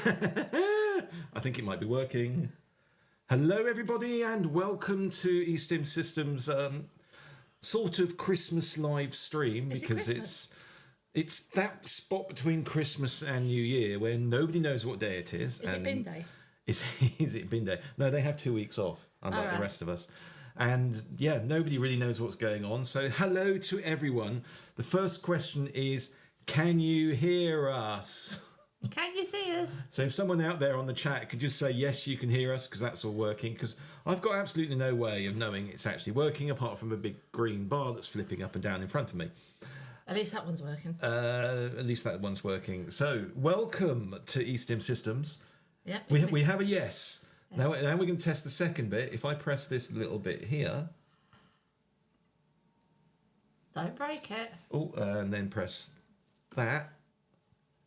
I think it might be working. Hello, everybody, and welcome to E-Stim Systems' sort of Christmas live stream, because it's that spot between Christmas and New Year where nobody knows what day it is. Is it bin day? Is it bin day? No, they have 2 weeks off, unlike the rest of us. And yeah, nobody really knows what's going on. So hello to everyone. The first question is, can you hear us? Can you see us? So if someone out there on the chat could just say, yes, you can hear us, because that's all working. Because I've got absolutely no way of knowing it's actually working, apart from a big green bar that's flipping up and down in front of me. At least that one's working. At least that one's working. So welcome to E-Stim Systems. Yeah. We have a yes. Yeah. Now we're going to test the second bit. If I press this little bit here. Don't break it. Oh, and then press that.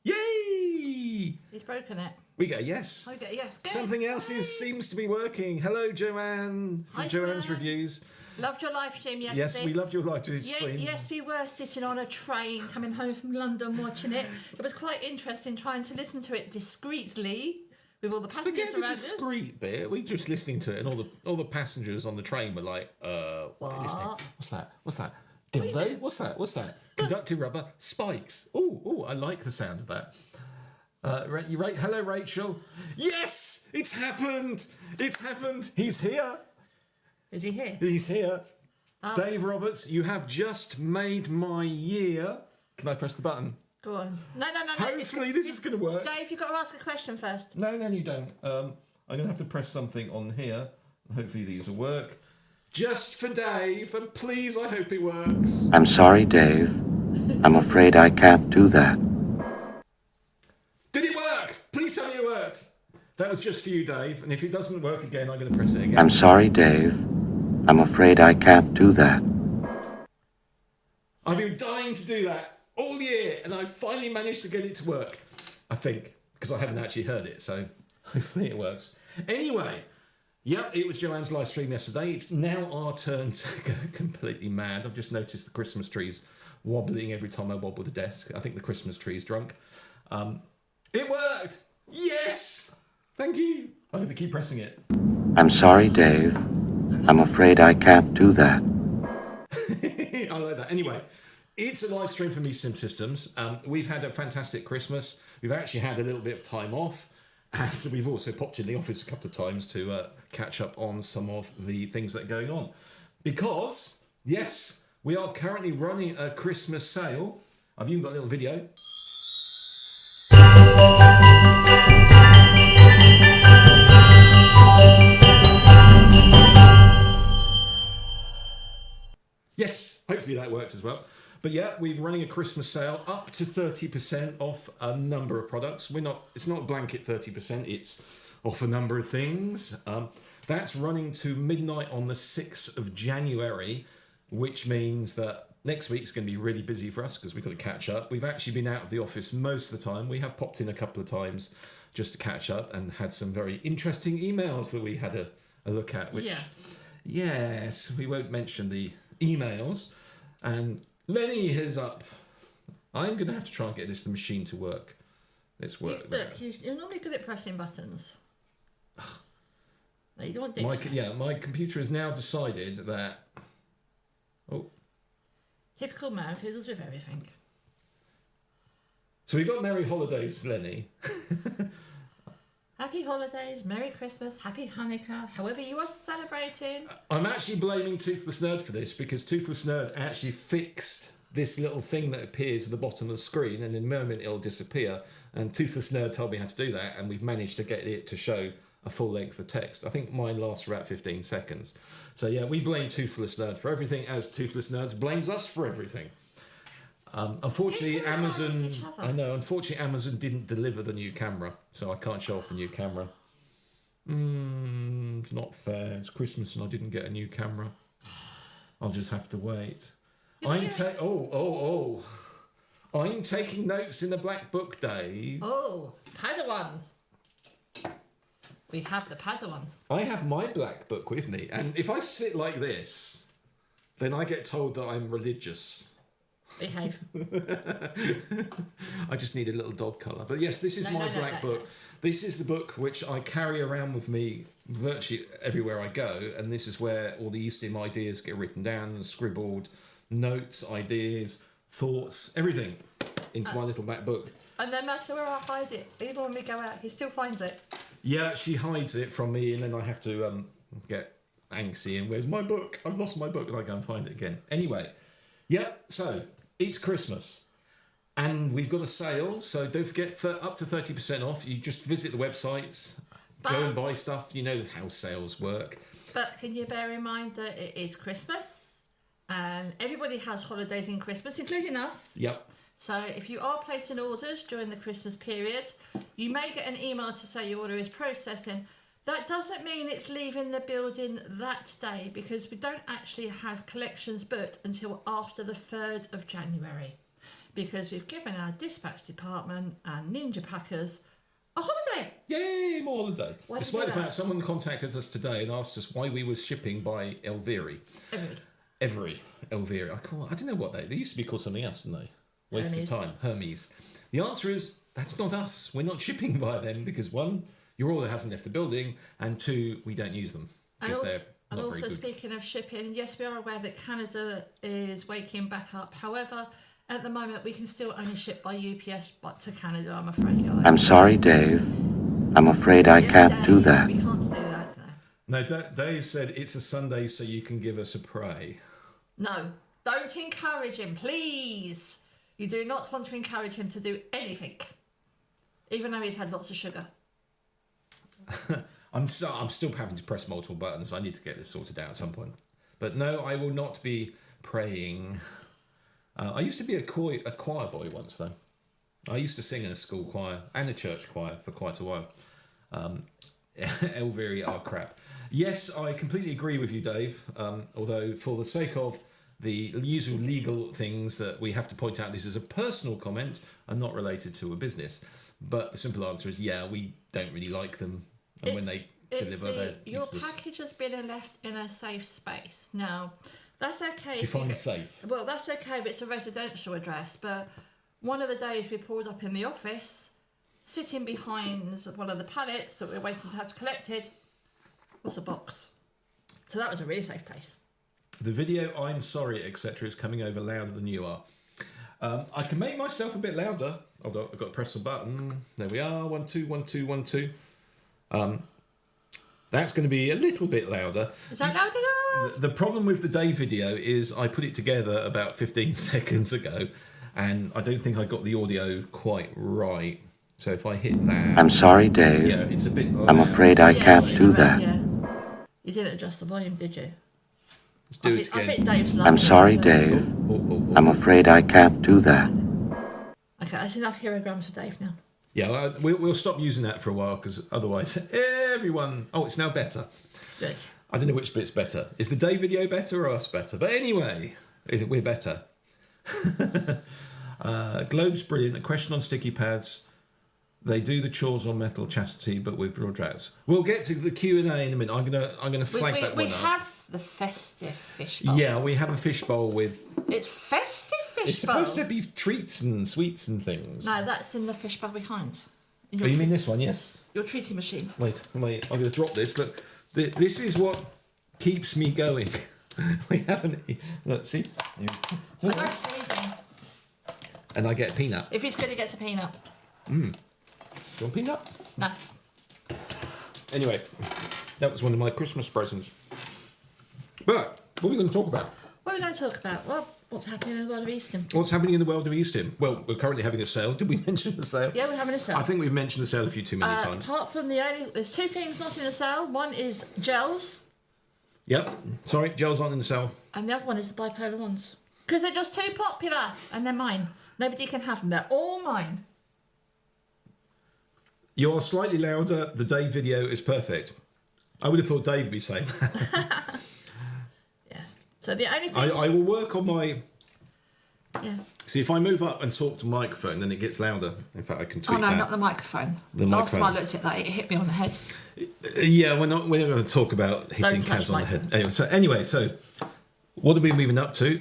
Yay! He's broken it. We get a yes. I get a yes. Good. Something else seems to be working. Hello, Joanne, from Joanne's Reviews. Loved your live stream yesterday. Yes, we loved your live stream. Yes, we were sitting on a train coming home from London watching it. It was quite interesting trying to listen to it discreetly with all the passengers around us. Forget the discreet bit. We were just listening to it, and all the passengers on the train were like, what? Listening. What's that? Dildo? What's that? Conductive rubber spikes. Oh, I like the sound of that. Hello, Rachel. Yes, it's happened. He's here. Is he here? He's here. Oh. Dave Roberts, you have just made my year. Can I press the button? Go on. No. Hopefully this is going to work. Dave, you've got to ask a question first. No, you don't. I'm going to have to press something on here. Hopefully these will work. Just for Dave, and please, I hope it works. I'm sorry, Dave. I'm afraid I can't do that. Did it work? Please tell me it worked. That was just for you, Dave, and if it doesn't work again, I'm going to press it again. I'm sorry, Dave. I'm afraid I can't do that. I've been dying to do that all year, and I finally managed to get it to work. I think, because I haven't actually heard it, so hopefully it works. Anyway, yeah, it was Joanne's live stream yesterday. It's now our turn to go completely mad. I've just noticed the Christmas trees wobbling every time I wobble the desk. I think the Christmas tree's drunk. It worked! Yes! Thank you. I'm going to keep pressing it. I'm sorry, Dave. I'm afraid I can't do that. I like that. Anyway, it's a live stream from E-Stim Systems. We've had a fantastic Christmas. We've actually had a little bit of time off. And we've also popped in the office a couple of times to catch up on some of the things that are going on. Because, yes, we are currently running a Christmas sale. I've even got a little video. Yes, hopefully that works as well. But yeah, we're running a Christmas sale up to 30% off a number of products. It's not blanket 30%, it's off a number of things. That's running to midnight on the 6th of January, which means that next week's going to be really busy for us because we've got to catch up. We've actually been out of the office most of the time. We have popped in a couple of times just to catch up and had some very interesting emails that we had a look at, which, yes, we won't mention the emails. And Lenny is up. I'm going to have to try and get the machine to work. Let's work. Look, you're normally good at pressing buttons. No, you don't want my computer has now decided that... Oh. Typical man fiddles with everything. So we've got Merry Holidays, Lenny. Happy holidays, Merry Christmas, Happy Hanukkah, however you are celebrating. I'm actually blaming Toothless Nerd for this because Toothless Nerd actually fixed this little thing that appears at the bottom of the screen, and in a moment it'll disappear. And Toothless Nerd told me how to do that, and we've managed to get it to show a full length of text. I think mine lasts for about 15 seconds. So yeah, we blame Toothless Nerd for everything, as Toothless Nerds blames us for everything. Unfortunately, Amazon didn't deliver the new camera, so I can't show off the new camera. It's not fair. It's Christmas and I didn't get a new camera. I'll just have to wait. I'm taking notes in the black book, Dave. Oh, Padawan. We have the Padawan. I have my black book with me, and if I sit like this, then I get told that I'm religious. Behave. I just need a little dog colour. But yes, this is my black book. No. This is the book which I carry around with me virtually everywhere I go, and this is where all the E-Stim ideas get written down and scribbled, notes, ideas, thoughts, everything into my little black book. And no matter where I hide it, even when we go out, he still finds it. Yeah, she hides it from me, and then I have to get angsty and where's my book? I've lost my book, and I go and find it again. Anyway, yeah, so it's Christmas. And we've got a sale, so don't forget, up to 30% off. You just visit the websites, go and buy stuff. You know how sales work. But can you bear in mind that it is Christmas, and everybody has holidays in Christmas, including us. Yep. So if you are placing orders during the Christmas period, you may get an email to say your order is processing. That doesn't mean it's leaving the building that day, because we don't actually have collections booked until after the 3rd of January. Because we've given our dispatch department and Ninja Packers a holiday. Yay, more holiday. Why did you Despite the do fact that? someone contacted us today and asked us why we were shipping by Elviri. Every Elviri. I don't know what they used to be called something else, didn't they? Waste Hermes. of time. Hermes. The answer is that's not us. We're not shipping by them because 1, your order hasn't left the building, and 2, we don't use them because they're not very good. Speaking of shipping, yes, we are aware that Canada is waking back up. However, at the moment, we can still only ship by UPS to Canada, I'm afraid, guys. I'm sorry, Dave. I'm afraid I can't Dave, do that. We can't do that, No, Dave said it's a Sunday, so you can give us a pray. no. Don't encourage him, please. You do not want to encourage him to do anything, even though he's had lots of sugar. I'm still having to press multiple buttons. I need to get this sorted out at some point. But no, I will not be praying. I used to be a choir boy once, though. I used to sing in a school choir and a church choir for quite a while. Elviri are crap. Yes, I completely agree with you, Dave. Although, for the sake of the usual legal things that we have to point out, this is a personal comment and not related to a business. But the simple answer is, yeah, we don't really like them. And when they deliver, they're your useless. package has been left in a safe space. Now, that's okay. Define safe. Well, that's okay if it's a residential address, but one of the days we pulled up in the office, sitting behind one of the pallets that we were waiting to have collected, was a box. So that was a really safe place. The video, I'm sorry, etc., is coming over louder than you are. I can make myself a bit louder. I've got to press a button. There we are. 1, 2, 1, 2, 1, 2. That's going to be a little bit louder. Is that loud enough? The problem with the day video is I put it together about 15 seconds ago, and I don't think I got the audio quite right. So if I hit that... I'm sorry, Dave. Yeah, it's a bit loud. I'm afraid I can't do that. Yeah. You didn't adjust the volume, did you? Let's do it I again. think Dave's I'm sorry, Dave. I'm afraid I can't do that. Okay, that's enough kilograms for Dave now. Yeah, we'll stop using that for a while because otherwise everyone... Oh, it's now better. Good. I don't know which bit's better. Is the day video better or us better? But anyway, we're better. Globe's brilliant. A question on sticky pads. They do the chores on metal chastity, but with raw drafts. We'll get to the Q&A in a minute. I'm gonna flag that one We up. have the festive fishbowl. Yeah, we have a fishbowl with... It's festive fishbowl. It's supposed to be treats and sweets and things. No, that's in the fishbowl behind. Oh, you mean this one? Yes. Your treating machine. Wait. I'm going to drop this. Look, this is what keeps me going. We haven't... Look, see? I don't see anything. And I get a peanut. If it's good, it gets a peanut. Do you want peanut? No. Anyway, that was one of my Christmas presents. But what are we going to talk about? What are we going to talk about? Well, what's happening in the world of E-Stim? What's happening in the world of E-Stim? Well, we're currently having a sale. Did we mention the sale? Yeah, we're having a sale. I think we've mentioned the sale a few too many times. Apart from there's 2 things not in the sale. One is gels, Yep. Sorry, gel's not in the sale. and the other one is the bipolar ones. Because they're just too popular, and they're mine. Nobody can have them. They're all mine. You are slightly louder. The Dave video is perfect. I would have thought Dave would be saying that. Yes. So the only thing... I will work on my... Yeah. See, if I move up and talk to the microphone, then it gets louder. In fact, I can tweak Oh, no, that. not the microphone. The Last microphone. time I looked at that, it hit me on the head. Yeah, we're not going to talk about hitting Don't touch Caz on the head. Anyway, so what are we moving up to?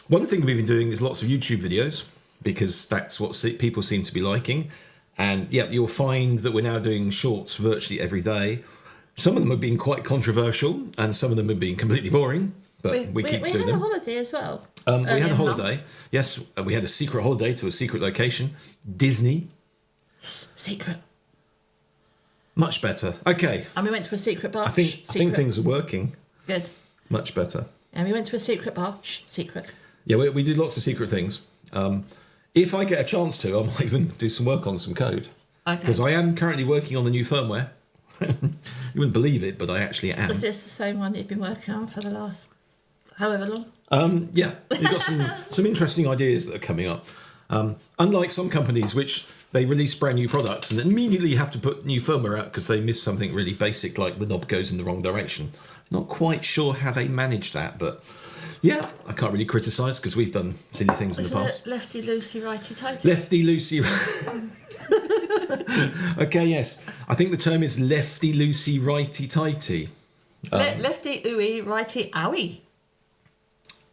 One thing we've been doing is lots of YouTube videos because that's what people seem to be liking. And yeah, you'll find that we're now doing shorts virtually every day. Some of them have been quite controversial and some of them have been completely boring, but we keep doing them. We had a holiday as well. We had a holiday. Yes, we had a secret holiday to a secret location. Disney. Secret. Much better. Okay. And we went to a secret bar. I think things are working. Good. Much better. And we went to a secret bar. Secret. Yeah, we did lots of secret things. If I get a chance to, I might even do some work on some code. Okay. Because I am currently working on the new firmware. You wouldn't believe it, but I actually am. Was this the same one you've been working on for the last however long? Yeah, you've got some interesting ideas that are coming up. Unlike some companies which they release brand new products and immediately have to put new firmware out because they miss something really basic, like the knob goes in the wrong direction. Not quite sure how they manage that, but yeah, I can't really criticise because we've done silly things in the past. Lefty loosey, righty tighty. Lefty loosey. Okay, yes. I think the term is lefty loosey, righty tighty. Lefty ooey, righty owie.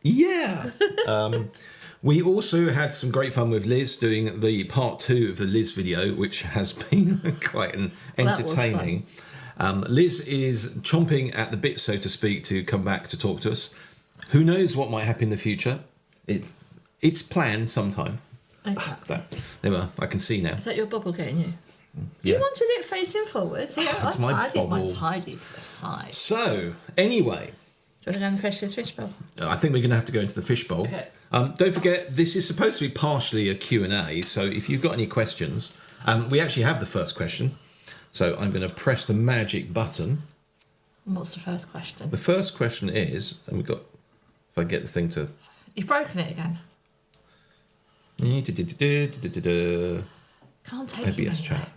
Yeah. We also had some great fun with Liz doing the part 2 of the Liz video, which has been quite entertaining. Liz is chomping at the bit, so to speak, to come back to talk to us. Who knows what might happen in the future? It's planned sometime. Okay. There we are. I can see now. Is that your bubble getting you? Yeah. You wanted it facing forwards. Yeah, That's I did bubble. mine tidy to the side. So, anyway, Do you want to go in the freshest fishbowl? I think we're going to have to go into the fishbowl. Okay. Don't forget, this is supposed to be partially a Q&A, so if you've got any questions, we actually have the first question. So I'm going to press the magic button. What's the first question? The first question is, and we've got, if I get the thing to... You've broken it again. Can't take it OBS chat.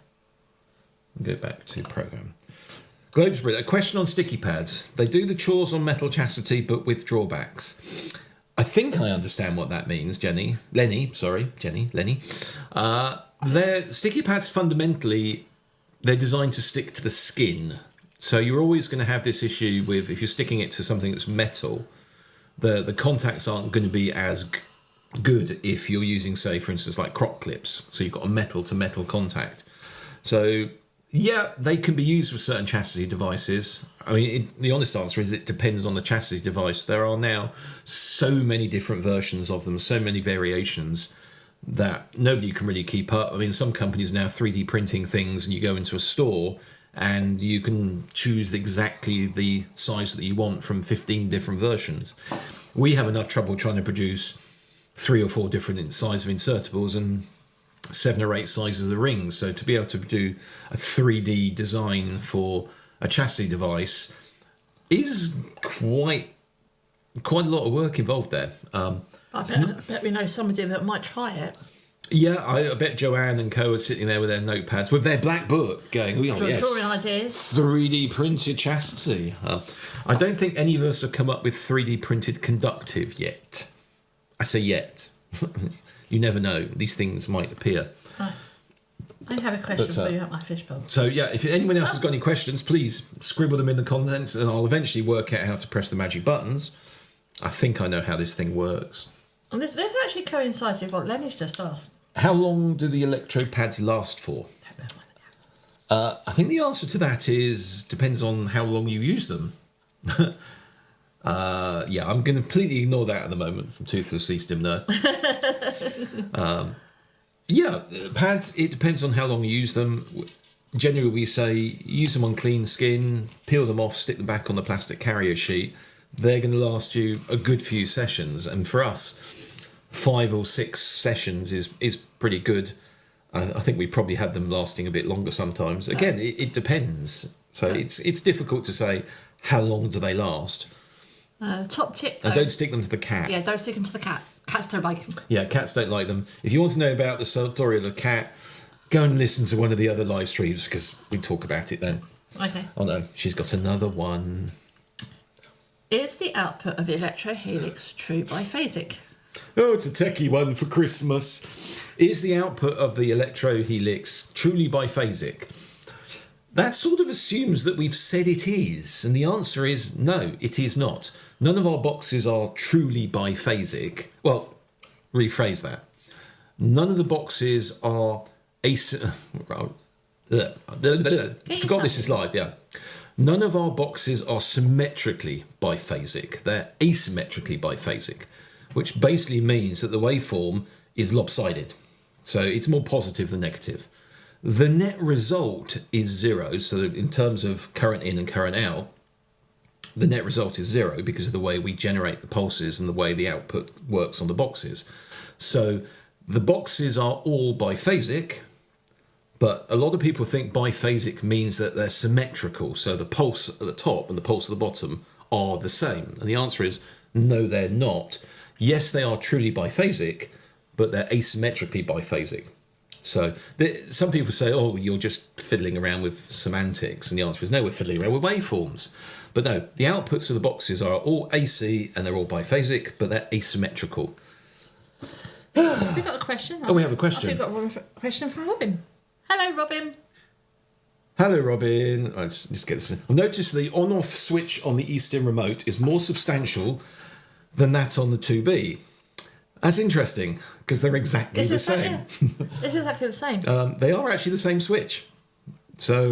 Go back to program. Globesbury, a question on sticky pads. They do the chores on metal chastity, but with drawbacks. I think I understand what that means, Lenny. Their sticky pads, fundamentally, they're designed to stick to the skin. So you're always going to have this issue with, if you're sticking it to something that's metal, the contacts aren't going to be as good if you're using, say, for instance, like crop clips. So you've got a metal to metal contact. So yeah, they can be used with certain chassis devices. I mean, the honest answer is it depends on the chassis device. There are now so many different versions of them, so many variations that nobody can really keep up. I mean, some companies now 3D printing things, and you go into a store and you can choose exactly the size that you want from 15 different versions. We have enough trouble trying to produce 3 or 4 different sizes of insertables and 7 or 8 sizes of rings. So to be able to do a 3D design for a chassis device is quite a lot of work involved there. I bet we know somebody that might try it. Yeah, I bet Joanne and Co are sitting there with their notepads, with their black book, going, oh, yes, drawing ideas. 3D printed chassis. I don't think any of us have come up with 3D printed conductive yet. I say yet. You never know. These things might appear. I have a question for you at my fishbowl. So yeah, if anyone else has got any questions, please scribble them in the comments, and I'll eventually work out how to press the magic buttons. I think I know how this thing works. And this actually coincides with what Lenny's just asked. How long do the electrode pads last for? I think the answer to that depends on how long you use them. Yeah, I'm going to completely ignore that at the moment from Toothless E-Stim Nerd. Yeah, pads, it depends on how long you use them. Generally, we say use them on clean skin, peel them off, stick them back on the plastic carrier sheet. They're going to last you a good few sessions. And for us, 5 or 6 sessions is pretty good. I think we probably had them lasting a bit longer sometimes. Again, it depends. So it's difficult to say how long do they last. Top tip, though. And don't stick them to the cat. Yeah, don't stick them to the cat. Cats don't like them. Yeah, cats don't like them. If you want to know about the story of the cat, go and listen to one of the other live streams because we talk about it then. Okay. Oh no, she's got another one. Is the output of the electrohelix true biphasic? Oh, it's a techie one for Christmas. Is the output of the electrohelix truly biphasic? that sort of assumes that we've said it is, and the answer is no, it is not. None of our boxes are truly biphasic. Well, rephrase that. None of the boxes are forgot this is live, yeah. None of our boxes are symmetrically biphasic. They're asymmetrically biphasic, which basically means that the waveform is lopsided. So it's more positive than negative. The net result is 0. So in terms of current in and current out, the net result is 0 because of the way we generate the pulses and the way the output works on the boxes. So the boxes are all biphasic, but a lot of people think biphasic means that they're symmetrical. So the pulse at the top and the pulse at the bottom are the same. And the answer is no, they're not. Yes, they are truly biphasic, but they're asymmetrically biphasic. So some people say, oh, you're just fiddling around with semantics. And the answer is no, we're fiddling around with waveforms. But no, the outputs of the boxes are all AC and they're all biphasic, but they're asymmetrical. We've got a question. Oh, we have a question. We've got one question from Robin. Hello, Robin. Hello, Robin. Let's get this. I've noticed the on-off switch on the E-Stim remote is more substantial than that on the 2B. That's interesting, because they're exactly the same. It's exactly the same. They are actually the same switch. So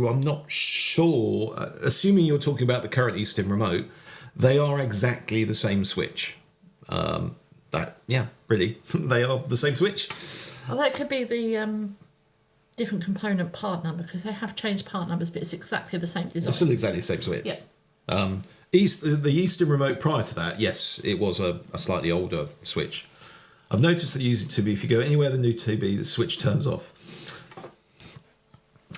I'm not sure. Assuming you're talking about the current E-Stim remote, they are exactly the same switch. Yeah, really, they are the same switch. Well, that could be the different component part number, because they have changed part numbers, but it's exactly the same design. It's still exactly the same switch. Yeah. The E-Stim remote prior to that, yes, it was a slightly older switch. I've noticed that using 2B, if you go anywhere the new 2B, the switch turns off.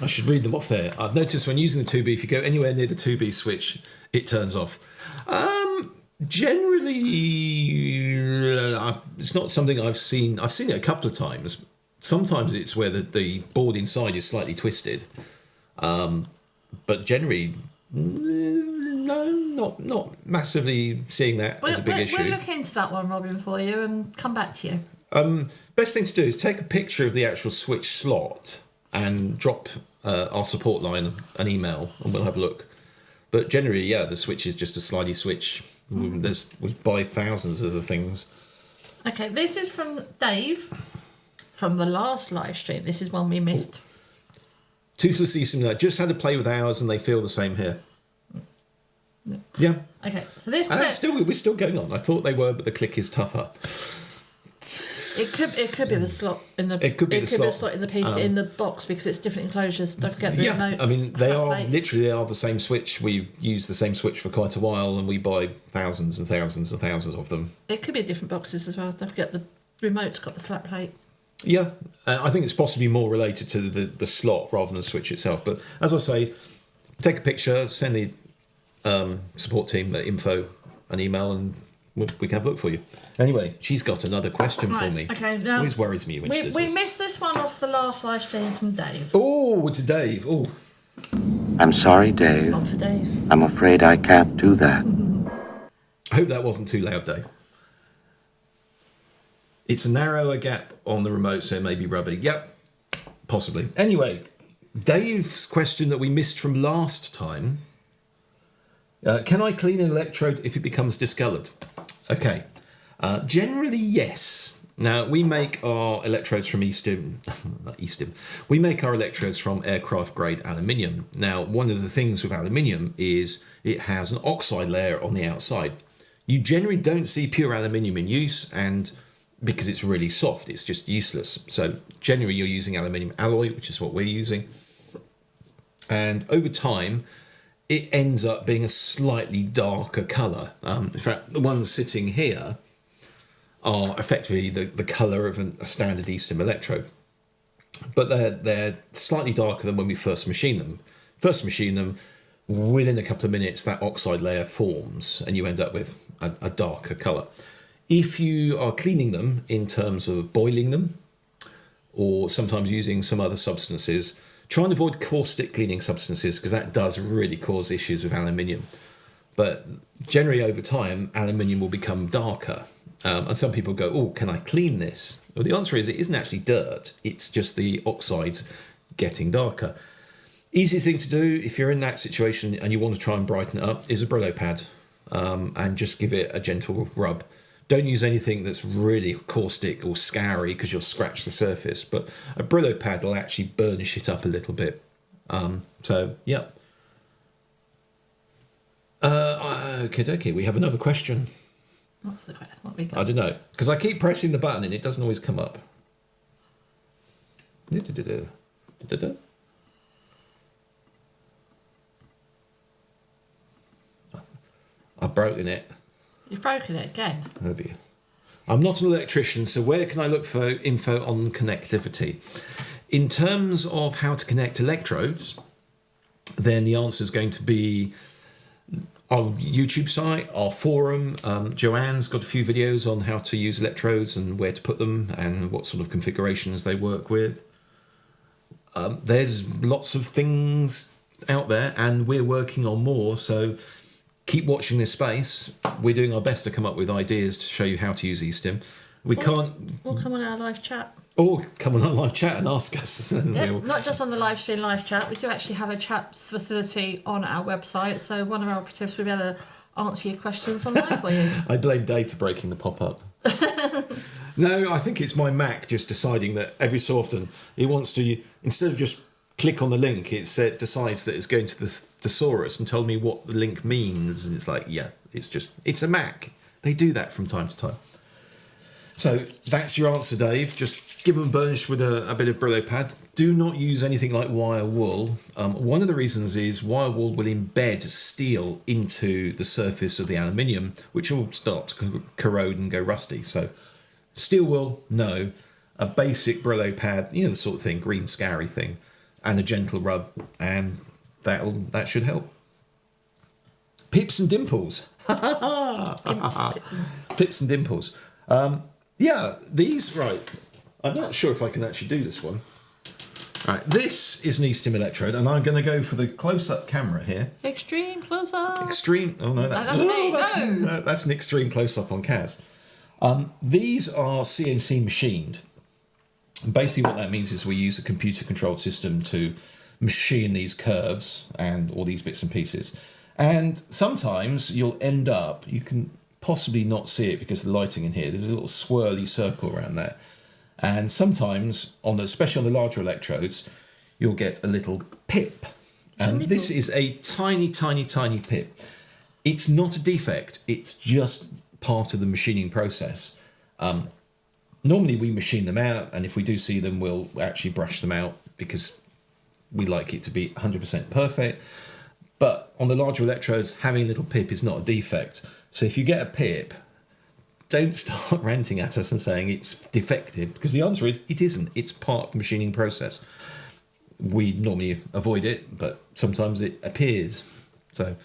I should read them off there. I've noticed when using the 2B, if you go anywhere near the 2B switch, it turns off. Generally, it's not something I've seen. I've seen it a couple of times. Sometimes it's where the board inside is slightly twisted. But generally, no, not massively seeing that as a big issue. We'll look into that one, Robin, for you and come back to you. Best thing to do is take a picture of the actual switch slot and drop our support line an email, and we'll have a look. But generally, yeah, the switch is just a slidey switch. We buy thousands of the things. Okay, this is from Dave from the last live stream. This is one we missed. Toothless E-Stim, just had to play with ours, and they feel the same here. Yeah. Okay, so this. We're still going on. I thought they were, but the click is tougher. It could be the slot in the. It could be the slot in the PC in the box, because it's different enclosures. Don't forget the remotes. I mean they are the same switch. We've used the same switch for quite a while, and we buy thousands and thousands and thousands of them. It could be different boxes as well. Don't forget the remote's got the flat plate. Yeah, I think it's possibly more related to the slot rather than the switch itself. But as I say, take a picture, send the support team info an email, and we can have a look for you. Anyway, she's got another question for me. Okay, now always worries me when she does this. We missed this one off the last live stream from Dave. Oh, it's Dave. Oh. I'm sorry, Dave. One for Dave. I'm afraid I can't do that. I hope that wasn't too loud, Dave. It's a narrower gap on the remote, so it may be rubby. Yep, possibly. Anyway, Dave's question that we missed from last time. Can I clean an electrode if it becomes discoloured? Okay. Generally, yes. Now, we make our electrodes from E-Stim. Not E-Stim. We make our electrodes from aircraft-grade aluminium. Now, one of the things with aluminium is it has an oxide layer on the outside. You generally don't see pure aluminium in use, and because it's really soft, it's just useless. So generally, you're using aluminium alloy, which is what we're using. And over time, it ends up being a slightly darker colour. In fact, the ones sitting here are effectively the colour of a standard E-Stim electrode. But they're slightly darker than when we first machine them. First machine them, within a couple of minutes, that oxide layer forms, and you end up with a darker colour. If you are cleaning them in terms of boiling them, or sometimes using some other substances, try and avoid caustic cleaning substances, because that does really cause issues with aluminium. But generally over time, aluminium will become darker. And some people go, oh, can I clean this? Well, the answer is it isn't actually dirt. It's just the oxides getting darker. Easiest thing to do if you're in that situation and you want to try and brighten it up is a Brillo pad, and just give it a gentle rub. Don't use anything that's really caustic or scary because you'll scratch the surface, but a Brillo pad will actually burnish it up a little bit. So, yeah. Okay, we have another question. What's the question? What we got? I don't know, because I keep pressing the button and it doesn't always come up. I've broken it. You've broken it again. Maybe. I'm not an electrician, so where can I look for info on connectivity? In terms of how to connect electrodes, then the answer is going to be our YouTube site, our forum. Joanne's got a few videos on how to use electrodes and where to put them and what sort of configurations they work with. There's lots of things out there and we're working on more, so keep watching this space. We're doing our best to come up with ideas to show you how to use E-Stim. Or come on our live chat. Or come on our live chat and ask us. And Yeah, not just on the live stream live chat. We do actually have a chat facility on our website, so one of our operatives will be able to answer your questions online for you. I blame Dave for breaking the pop-up. No, I think it's my Mac just deciding that every so often it wants to, instead of just click on the link, it decides that it's going to the thesaurus and tell me what the link means. And it's like, yeah, it's a Mac. They do that from time to time. So that's your answer, Dave. Just give them a burnish with a bit of Brillo pad. Do not use anything like wire wool. One of the reasons is wire wool will embed steel into the surface of the aluminium, which will start to corrode and go rusty. So steel wool, no. A basic Brillo pad, you know, the sort of thing, green scary thing, and a gentle rub, and that should help. Pips and dimples. Pips and dimples. Yeah, these, right. I'm not sure if I can actually do this one. Right, this is an E-Stim electrode, and I'm going to go for the close-up camera here. Extreme close-up. Extreme. Oh no, that's me. That's an extreme close-up on Caz. These are CNC machined. Basically, what that means is we use a computer-controlled system to machine these curves and all these bits and pieces. And sometimes you'll end up, you can possibly not see it because of the lighting in here. There's a little swirly circle around there. And sometimes, especially on the larger electrodes, you'll get a little pip. And this is a tiny, tiny, tiny pip. It's not a defect. It's just part of the machining process. Normally we machine them out, and if we do see them, we'll actually brush them out because we like it to be 100% perfect. But on the larger electrodes, having a little pip is not a defect. So if you get a pip, don't start ranting at us and saying it's defective, because the answer is it isn't. It's part of the machining process. We normally avoid it, but sometimes it appears. So,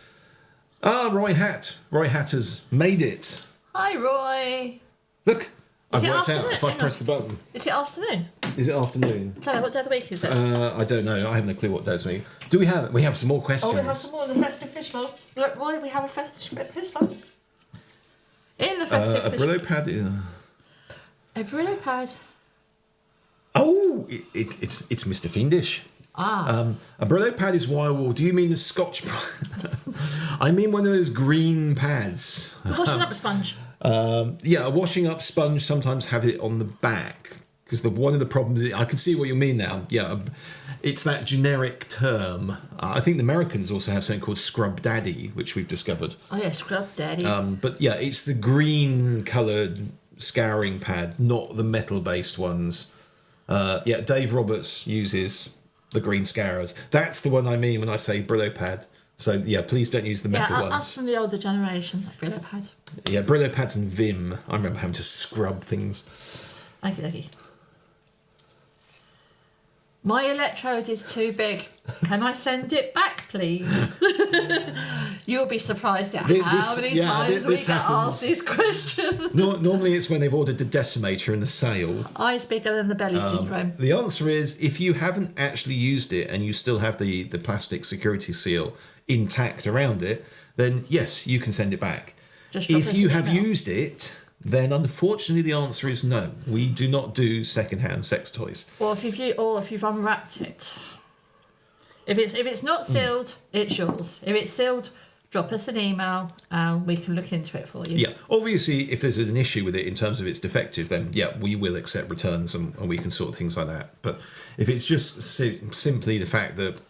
Roy Hatt has made it. Hi, Roy. Look, Is I've it worked out afternoon? if I Hang press the button. Is it afternoon? Is it afternoon? Tell me, what day of the week is it? I don't know. I have no clue what day it's me. Do we have some more questions? Oh, we have some more of the festive fish bowl. Look, Roy, we have a festive fish bowl. In the festive a fish Brillo pad is. A Brillo pad. Oh, it's Mr. Fiendish. A Brillo pad is wire wool. Do you mean the Scotch? I mean one of those green pads. Washing up a sponge. Yeah, a washing up sponge sometimes have it on the back because one of the problems is, I can see what you mean now. Yeah, it's that generic term. I think the Americans also have something called Scrub Daddy, which we've discovered. Oh yeah, Scrub Daddy. But yeah, it's the green coloured scouring pad, not the metal based ones. Yeah, Dave Roberts uses the green scourers. That's the one I mean when I say Brillo pad. So yeah, please don't use the metal ones. Us from the older generation, Brillo pad. Yeah, Brillo pads and Vim. I remember having to scrub things. Okay. My electrode is too big. Can I send it back, please? You'll be surprised at how many times we get asked this question. Normally it's when they've ordered the decimator in the sale. Eyes bigger than the belly syndrome. The answer is, if you haven't actually used it and you still have the plastic security seal intact around it, then yes, you can send it back. If you have used it, then unfortunately the answer is no. We do not do second-hand sex toys. Or if you've unwrapped it. If it's not sealed, it's yours. If it's sealed, drop us an email and we can look into it for you. Yeah, obviously, if there's an issue with it in terms of it's defective, then yeah, we will accept returns and we can sort things like that. But if it's just simply the fact that,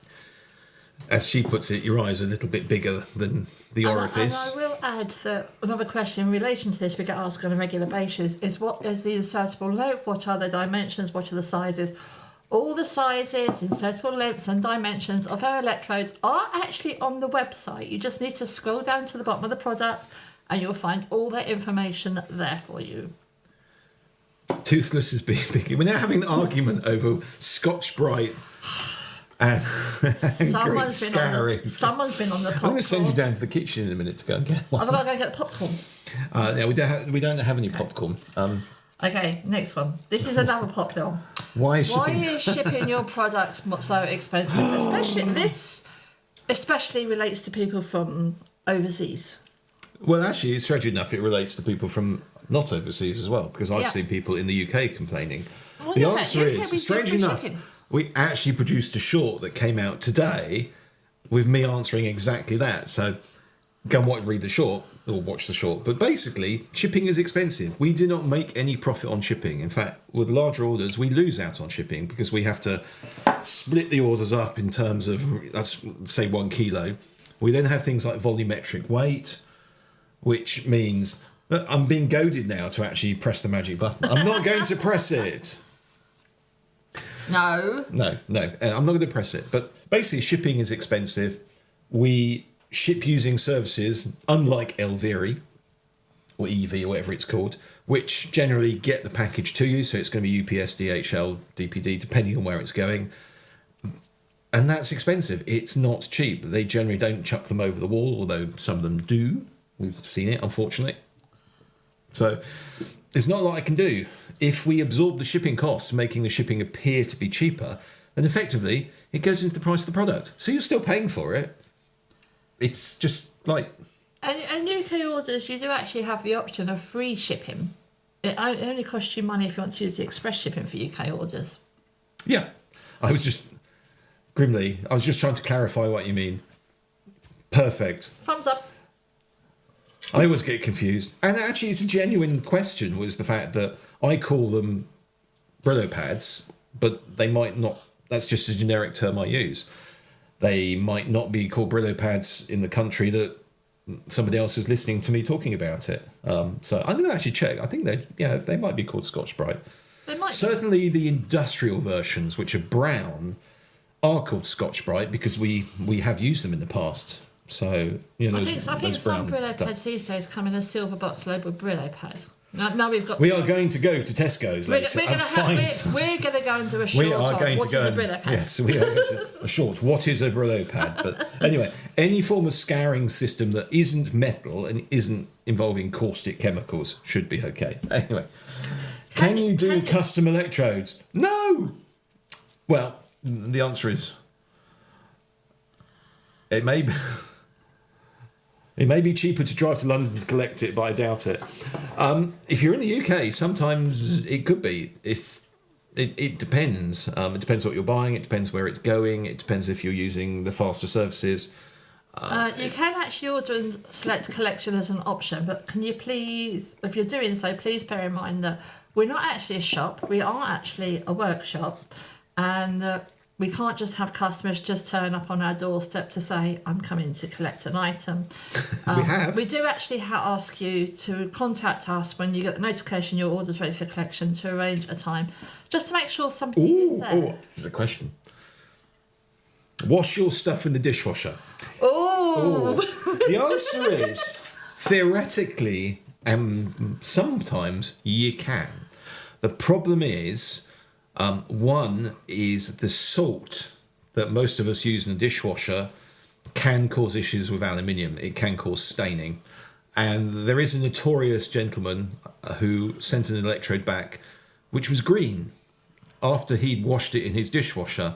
as she puts it, your eye's a little bit bigger than the orifice. And I will add that another question in relation to this we get asked on a regular basis is, what is the insertable lobe? What are the dimensions? What are the sizes? All the sizes, insertable lengths and dimensions of our electrodes are actually on the website. You just need to scroll down to the bottom of the product and you'll find all that information there for you. Toothless is being big. We're now having an argument over Scotch-Brite and Someone's been on the popcorn. I'm going to send you down to the kitchen in a minute to go and get one. I've got to go and get the popcorn. Yeah, we don't have any popcorn. Okay, next one. This is another popular one. Why is shipping your products so expensive? Especially relates to people from overseas. Well, actually, it's strangely enough, it relates to people from not overseas as well, because I've seen people in the UK complaining. Well, the answer is, strangely enough, shipping. we actually produced a short that came out today with me answering exactly that. So go and read the short, or watch the short. But basically, shipping is expensive. We do not make any profit on shipping. In fact, with larger orders, we lose out on shipping because we have to split the orders up in terms of, let's say, 1 kilo. We then have things like volumetric weight, which means that I'm being goaded now to actually press the magic button. I'm not going to press it. No. No, I'm not going to press it. But basically, shipping is expensive. We ship using services, unlike Elviri or EV or whatever it's called, which generally get the package to you. So it's going to be UPS, DHL, DPD, depending on where it's going. And that's expensive. It's not cheap. They generally don't chuck them over the wall, although some of them do. We've seen it, unfortunately. So there's not a lot I can do. If we absorb the shipping cost, making the shipping appear to be cheaper, then effectively it goes into the price of the product. So you're still paying for it. It's just like... And UK orders, you do actually have the option of free shipping. It only costs you money if you want to use the express shipping for UK orders. Yeah. I was just trying to clarify what you mean. Perfect. Thumbs up. I always get confused. And actually, it's a genuine question, was the fact that I call them Brillo pads, but they might not... That's just a generic term I use. They might not be called Brillo pads in the country that somebody else is listening to me talking about it. So I'm going to actually check. I think they might be called Scotch-Brite. They might. Certainly the industrial versions, which are brown, are called Scotch-Brite because we have used them in the past. So I think some Brillo pads these days come in a silver box labelled Brillo pad. Now we've got. We are going to go to Tesco's later. We're going to go and do a short. We are going to go. What is a Brillo pad? Yes, we are going to a short. What is a Brillo pad? But anyway, any form of scouring system that isn't metal and isn't involving caustic chemicals should be okay. Anyway, can you do custom electrodes? No. Well, the answer is it may be. It may be cheaper to drive to London to collect it, but I doubt it. If you're in the UK, sometimes it could be. If it depends. It depends what you're buying. It depends where it's going. It depends if you're using the faster services. You can actually order and select collection as an option, but can you please, if you're doing so, please bear in mind that we're not actually a shop. We are actually a workshop, and we can't just have customers just turn up on our doorstep to say, I'm coming to collect an item. We do actually ask you to contact us when you get the notification your order's ready for collection to arrange a time, just to make sure somebody is there. Oh, there's a question. Wash your stuff in the dishwasher. Oh! The answer is, theoretically, sometimes you can. The problem is, one is the salt that most of us use in a dishwasher can cause issues with aluminium. It can cause staining. And there is a notorious gentleman who sent an electrode back, which was green. After he'd washed it in his dishwasher,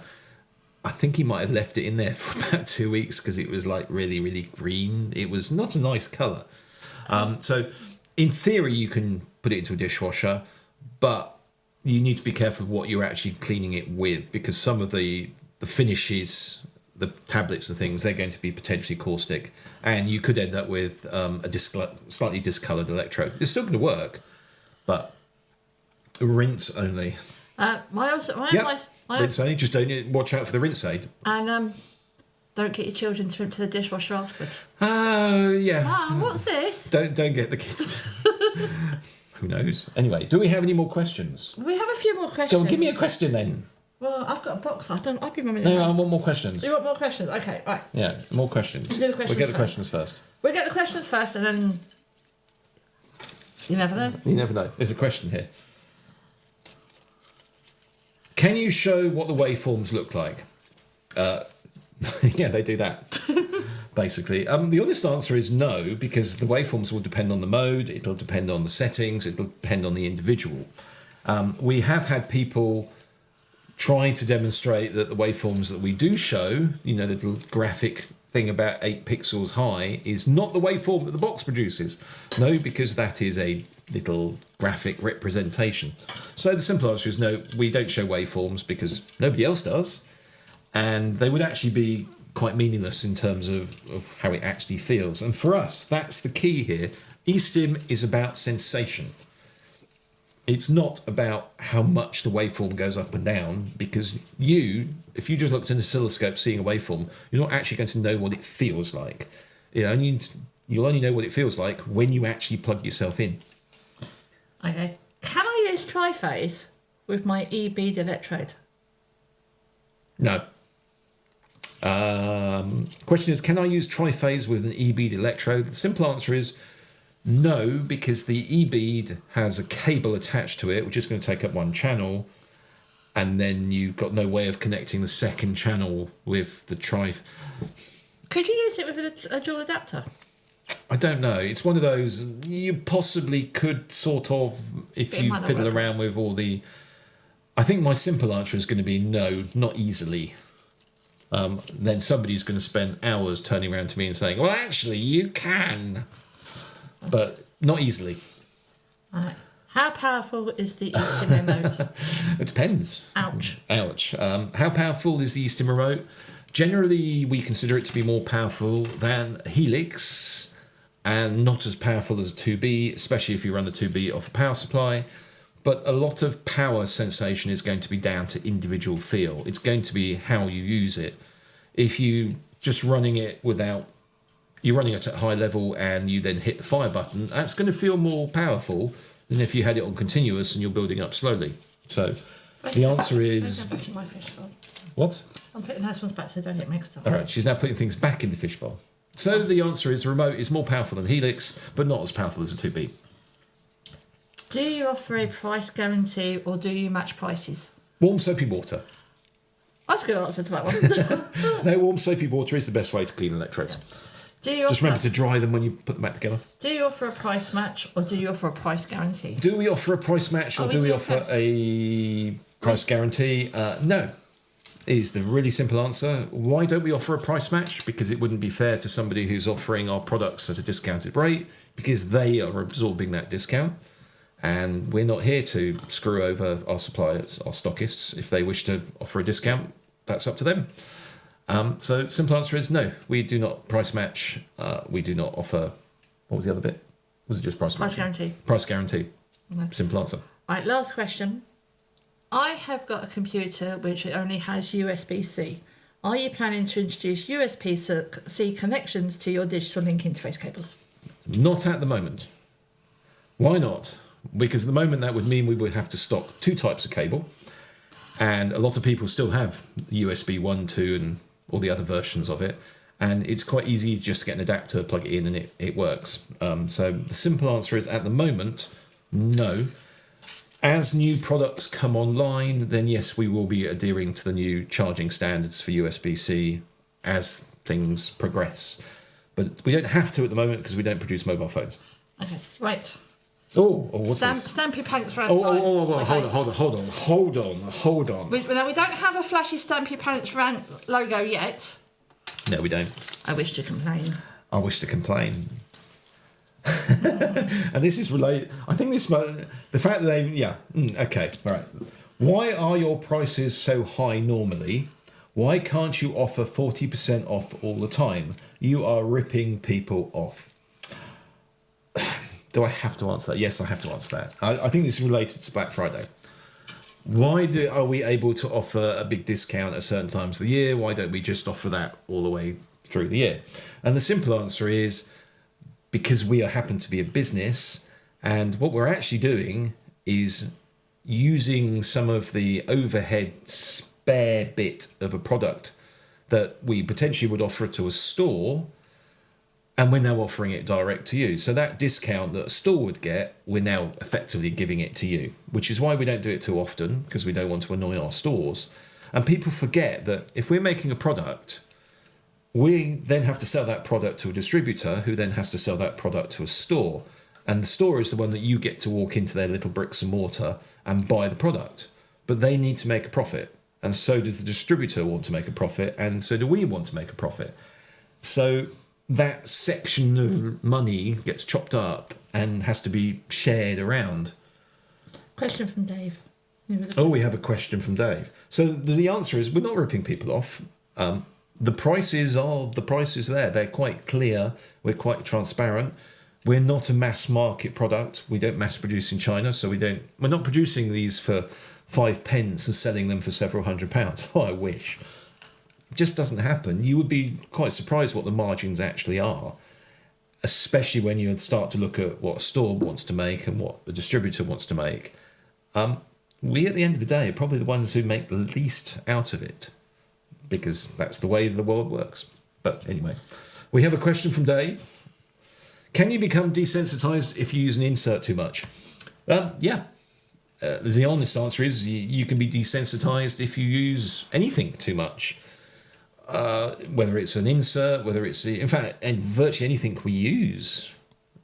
I think he might have left it in there for about 2 weeks because it was like really, really green. It was not a nice colour. So in theory, you can put it into a dishwasher, but you need to be careful of what you're actually cleaning it with, because some of the finishes the tablets and things, they're going to be potentially caustic, and you could end up with slightly discoloured electrode. It's still going to work, but rinse only. Rinse only. Just don't watch out for the rinse aid. And don't get your children to empty the dishwasher afterwards. Oh yeah. What's this? Don't get the kids. Who knows? Anyway, do we have any more questions? We have a few more questions. Go on, give me a question then. Well, I've got a box. I've been remembering. No, I want more questions. You want more questions? Okay, right. Yeah, more questions. We'll get the questions first. We'll get the questions first, and then you never know. You never know. There's a question here. Can you show what the waveforms look like? Yeah, they do that. Basically, the honest answer is no, because the waveforms will depend on the mode. It'll depend on the settings. It'll depend on the individual. We have had people trying to demonstrate that the waveforms that we do show, the little graphic thing about 8 pixels high, is not the waveform that the box produces. No, because that is a little graphic representation. So the simple answer is no, we don't show waveforms because nobody else does, and they would actually be quite meaningless in terms of how it actually feels. And for us, that's the key here. E-Stim is about sensation. It's not about how much the waveform goes up and down, because if you just looked at an oscilloscope seeing a waveform, you're not actually going to know what it feels like. You'll only know what it feels like when you actually plug yourself in. Okay. Can I use triphase with my E-bead electrode? No. Question is, can I use triphase with an E-bead electrode? The simple answer is no, because the E-bead has a cable attached to it, which is going to take up one channel, and then you've got no way of connecting the second channel with the Could you use it with a dual adapter? I don't know. It's one of those you possibly could sort of, if you fiddle around with all the... I think my simple answer is going to be no, not easily. Then somebody's going to spend hours turning around to me and saying, well, actually, you can. But not easily. Right. How powerful is the E-Stim remote? It depends. Ouch. Ouch. How powerful is the E-Stim remote? Generally, we consider it to be more powerful than Helix, and not as powerful as a 2B, especially if you run the 2B off a power supply. But a lot of power sensation is going to be down to individual feel. It's going to be how you use it. If you just running it you're running it at high level and you then hit the fire button, that's going to feel more powerful than if you had it on continuous and you're building up slowly. So the answer is... What? I'm putting those ones back so don't get mixed up. All right, she's now putting things back in the fishbowl. So the answer is the remote is more powerful than Helix, but not as powerful as a 2B. Do you offer a price guarantee or do you match prices? Warm soapy water. That's a good answer to that one. No, warm soapy water is the best way to clean electrodes. Just remember to dry them when you put them back together. Do you offer a price match or do you offer a price guarantee? Do we offer a price match or do we offer a price guarantee? No, is the really simple answer. Why don't we offer a price match? Because it wouldn't be fair to somebody who's offering our products at a discounted rate, because they are absorbing that discount. And we're not here to screw over our suppliers, our stockists. If they wish to offer a discount, that's up to them. So simple answer is no, we do not price match. We do not offer, what was the other bit? Was it just price match? Price guarantee. Price guarantee. No. Simple answer. Right, last question. I have got a computer which only has USB-C. Are you planning to introduce USB-C connections to your digital link interface cables? Not at the moment. Why not? Because at the moment that would mean we would have to stock 2 types of cable, and a lot of people still have USB 1, 2 and all the other versions of it, and it's quite easy just to get an adapter, plug it in, and it works. So the simple answer is at the moment, no. As new products come online, then yes, we will be adhering to the new charging standards for USB-C as things progress. But we don't have to at the moment because we don't produce mobile phones. Okay, right. Oh, what's this? Stampy Pants Rant. Hold on. We don't have a flashy Stampy Pants Rant logo yet. No, we don't. I wish to complain. And this is related. I think the fact that okay, all right. Why are your prices so high normally? Why can't you offer 40% off all the time? You are ripping people off. Do I have to answer that? Yes, I have to answer that. I think this is related to Black Friday. Why are we able to offer a big discount at certain times of the year? Why don't we just offer that all the way through the year? And the simple answer is because we happen to be a business, and what we're actually doing is using some of the overhead spare bit of a product that we potentially would offer to a store, and we're now offering it direct to you. So that discount that a store would get, we're now effectively giving it to you, which is why we don't do it too often, because we don't want to annoy our stores. And people forget that if we're making a product, we then have to sell that product to a distributor who then has to sell that product to a store. And the store is the one that you get to walk into their little bricks and mortar and buy the product. But they need to make a profit. And so does the distributor want to make a profit. And so do we want to make a profit. So that section of money gets chopped up and has to be shared around. Question from Dave. Oh, we have a question from Dave. So the answer is we're not ripping people off. The prices are the prices there. They're quite clear. We're quite transparent. We're not a mass market product. We don't mass produce in China, so we're not producing these for 5 pence and selling them for several £100s. Oh, I wish. It just doesn't happen. You would be quite surprised what the margins actually are, especially when you start to look at what a store wants to make and what the distributor wants to make. We, at the end of the day, are probably the ones who make the least out of it, because that's the way the world works. But anyway, we have a question from Dave. Can you become desensitized if you use an insert too much? Yeah. The honest answer is you can be desensitized if you use anything too much. Whether it's an insert, whether it's, in fact, and virtually anything we use.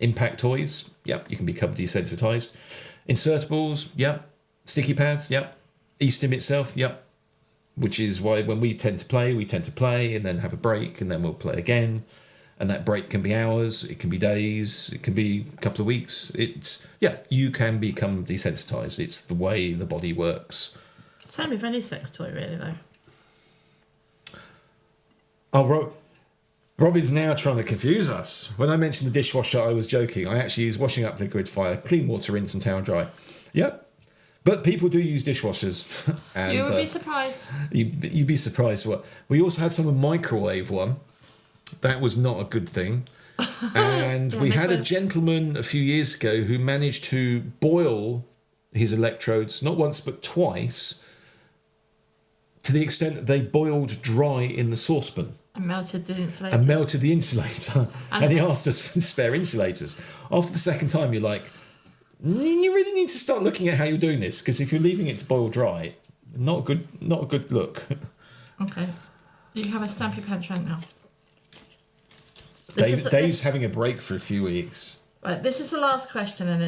Impact toys, yep, you can become desensitized. Insertables, yep. Sticky pads, yep. E-Stim itself, yep. Which is why when we tend to play and then have a break and then we'll play again. And that break can be hours, it can be days, it can be a couple of weeks. You can become desensitized. It's the way the body works. Same with any sex toy, really, though. Oh, Robin's now trying to confuse us. When I mentioned the dishwasher, I was joking. I actually use washing up liquid via clean water, rinse and towel dry. Yep. But people do use dishwashers. And, you would be surprised. You'd be surprised. We also had some microwave one. That was not a good thing. And we had a gentleman a few years ago who managed to boil his electrodes, not once but twice, to the extent that they boiled dry in the saucepan. And melted the insulator. And he asked us for spare insulators. After the second time, you're like, you really need to start looking at how you're doing this, because if you're leaving it to boil dry, not a good look. Okay. You can have a stampy pants right now. Dave's having a break for a few weeks. Right, this is the last question, and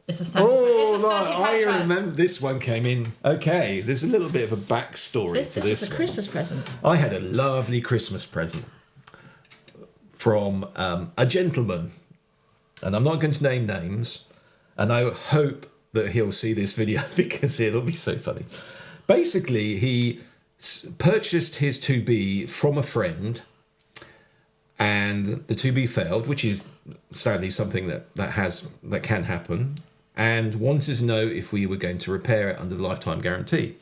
it's a stampy. I remember this one came in. Okay, there's a little bit of a backstory to this. This is a Christmas present. I had a lovely Christmas present from a gentleman, and I'm not going to name names, and I hope that he'll see this video because it'll be so funny. Basically, he purchased his 2B from a friend, and the 2B failed, which is sadly something that can happen, and wanted to know if we were going to repair it under the lifetime guarantee.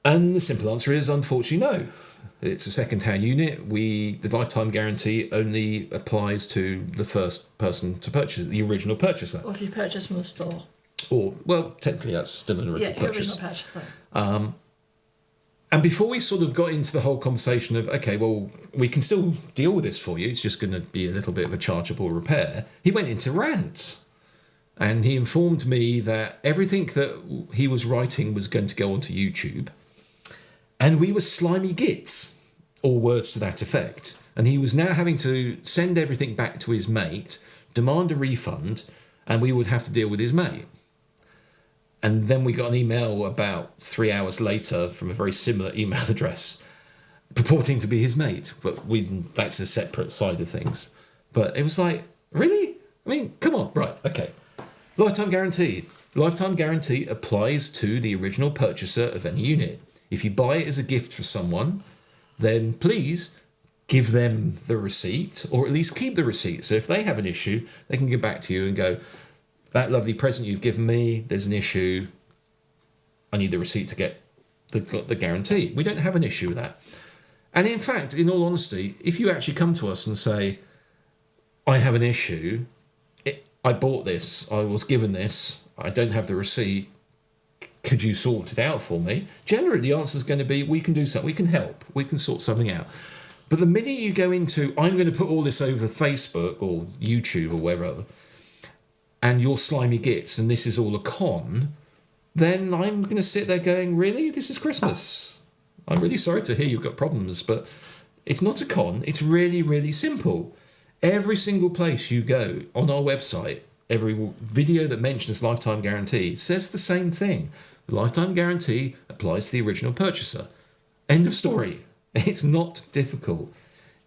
And the simple answer is, unfortunately, no. It's a second-hand unit. The lifetime guarantee only applies to the first person to purchase it, the original purchaser. Or if you purchase from the store. Or, well, technically that's still an original purchase. Original purchaser. And before we sort of got into the whole conversation of, okay, well, we can still deal with this for you, it's just going to be a little bit of a chargeable repair, he went into rant. And he informed me that everything that he was writing was going to go onto YouTube. And we were slimy gits, or words to that effect. And he was now having to send everything back to his mate, demand a refund, and we would have to deal with his mate. And then we got an email about 3 hours later from a very similar email address purporting to be his mate. But that's a separate side of things. But it was like, really? I mean, come on. Right, okay. Lifetime guarantee. Lifetime guarantee applies to the original purchaser of any unit. If you buy it as a gift for someone, then please give them the receipt, or at least keep the receipt. So if they have an issue, they can get back to you and go, that lovely present you've given me, there's an issue. I need the receipt to get the guarantee. We don't have an issue with that. And in fact, in all honesty, if you actually come to us and say, I have an issue, I bought this, I was given this, I don't have the receipt, could you sort it out for me? Generally, the answer is going to be, we can do something, we can help, we can sort something out. But the minute you go into, I'm going to put all this over Facebook or YouTube or wherever, and you're slimy gits, and this is all a con, then I'm going to sit there going, really? This is Christmas. I'm really sorry to hear you've got problems, but it's not a con. It's really, really simple. Every single place you go on our website, every video that mentions lifetime guarantee, it says the same thing. The lifetime guarantee applies to the original purchaser. End of story. It's not difficult.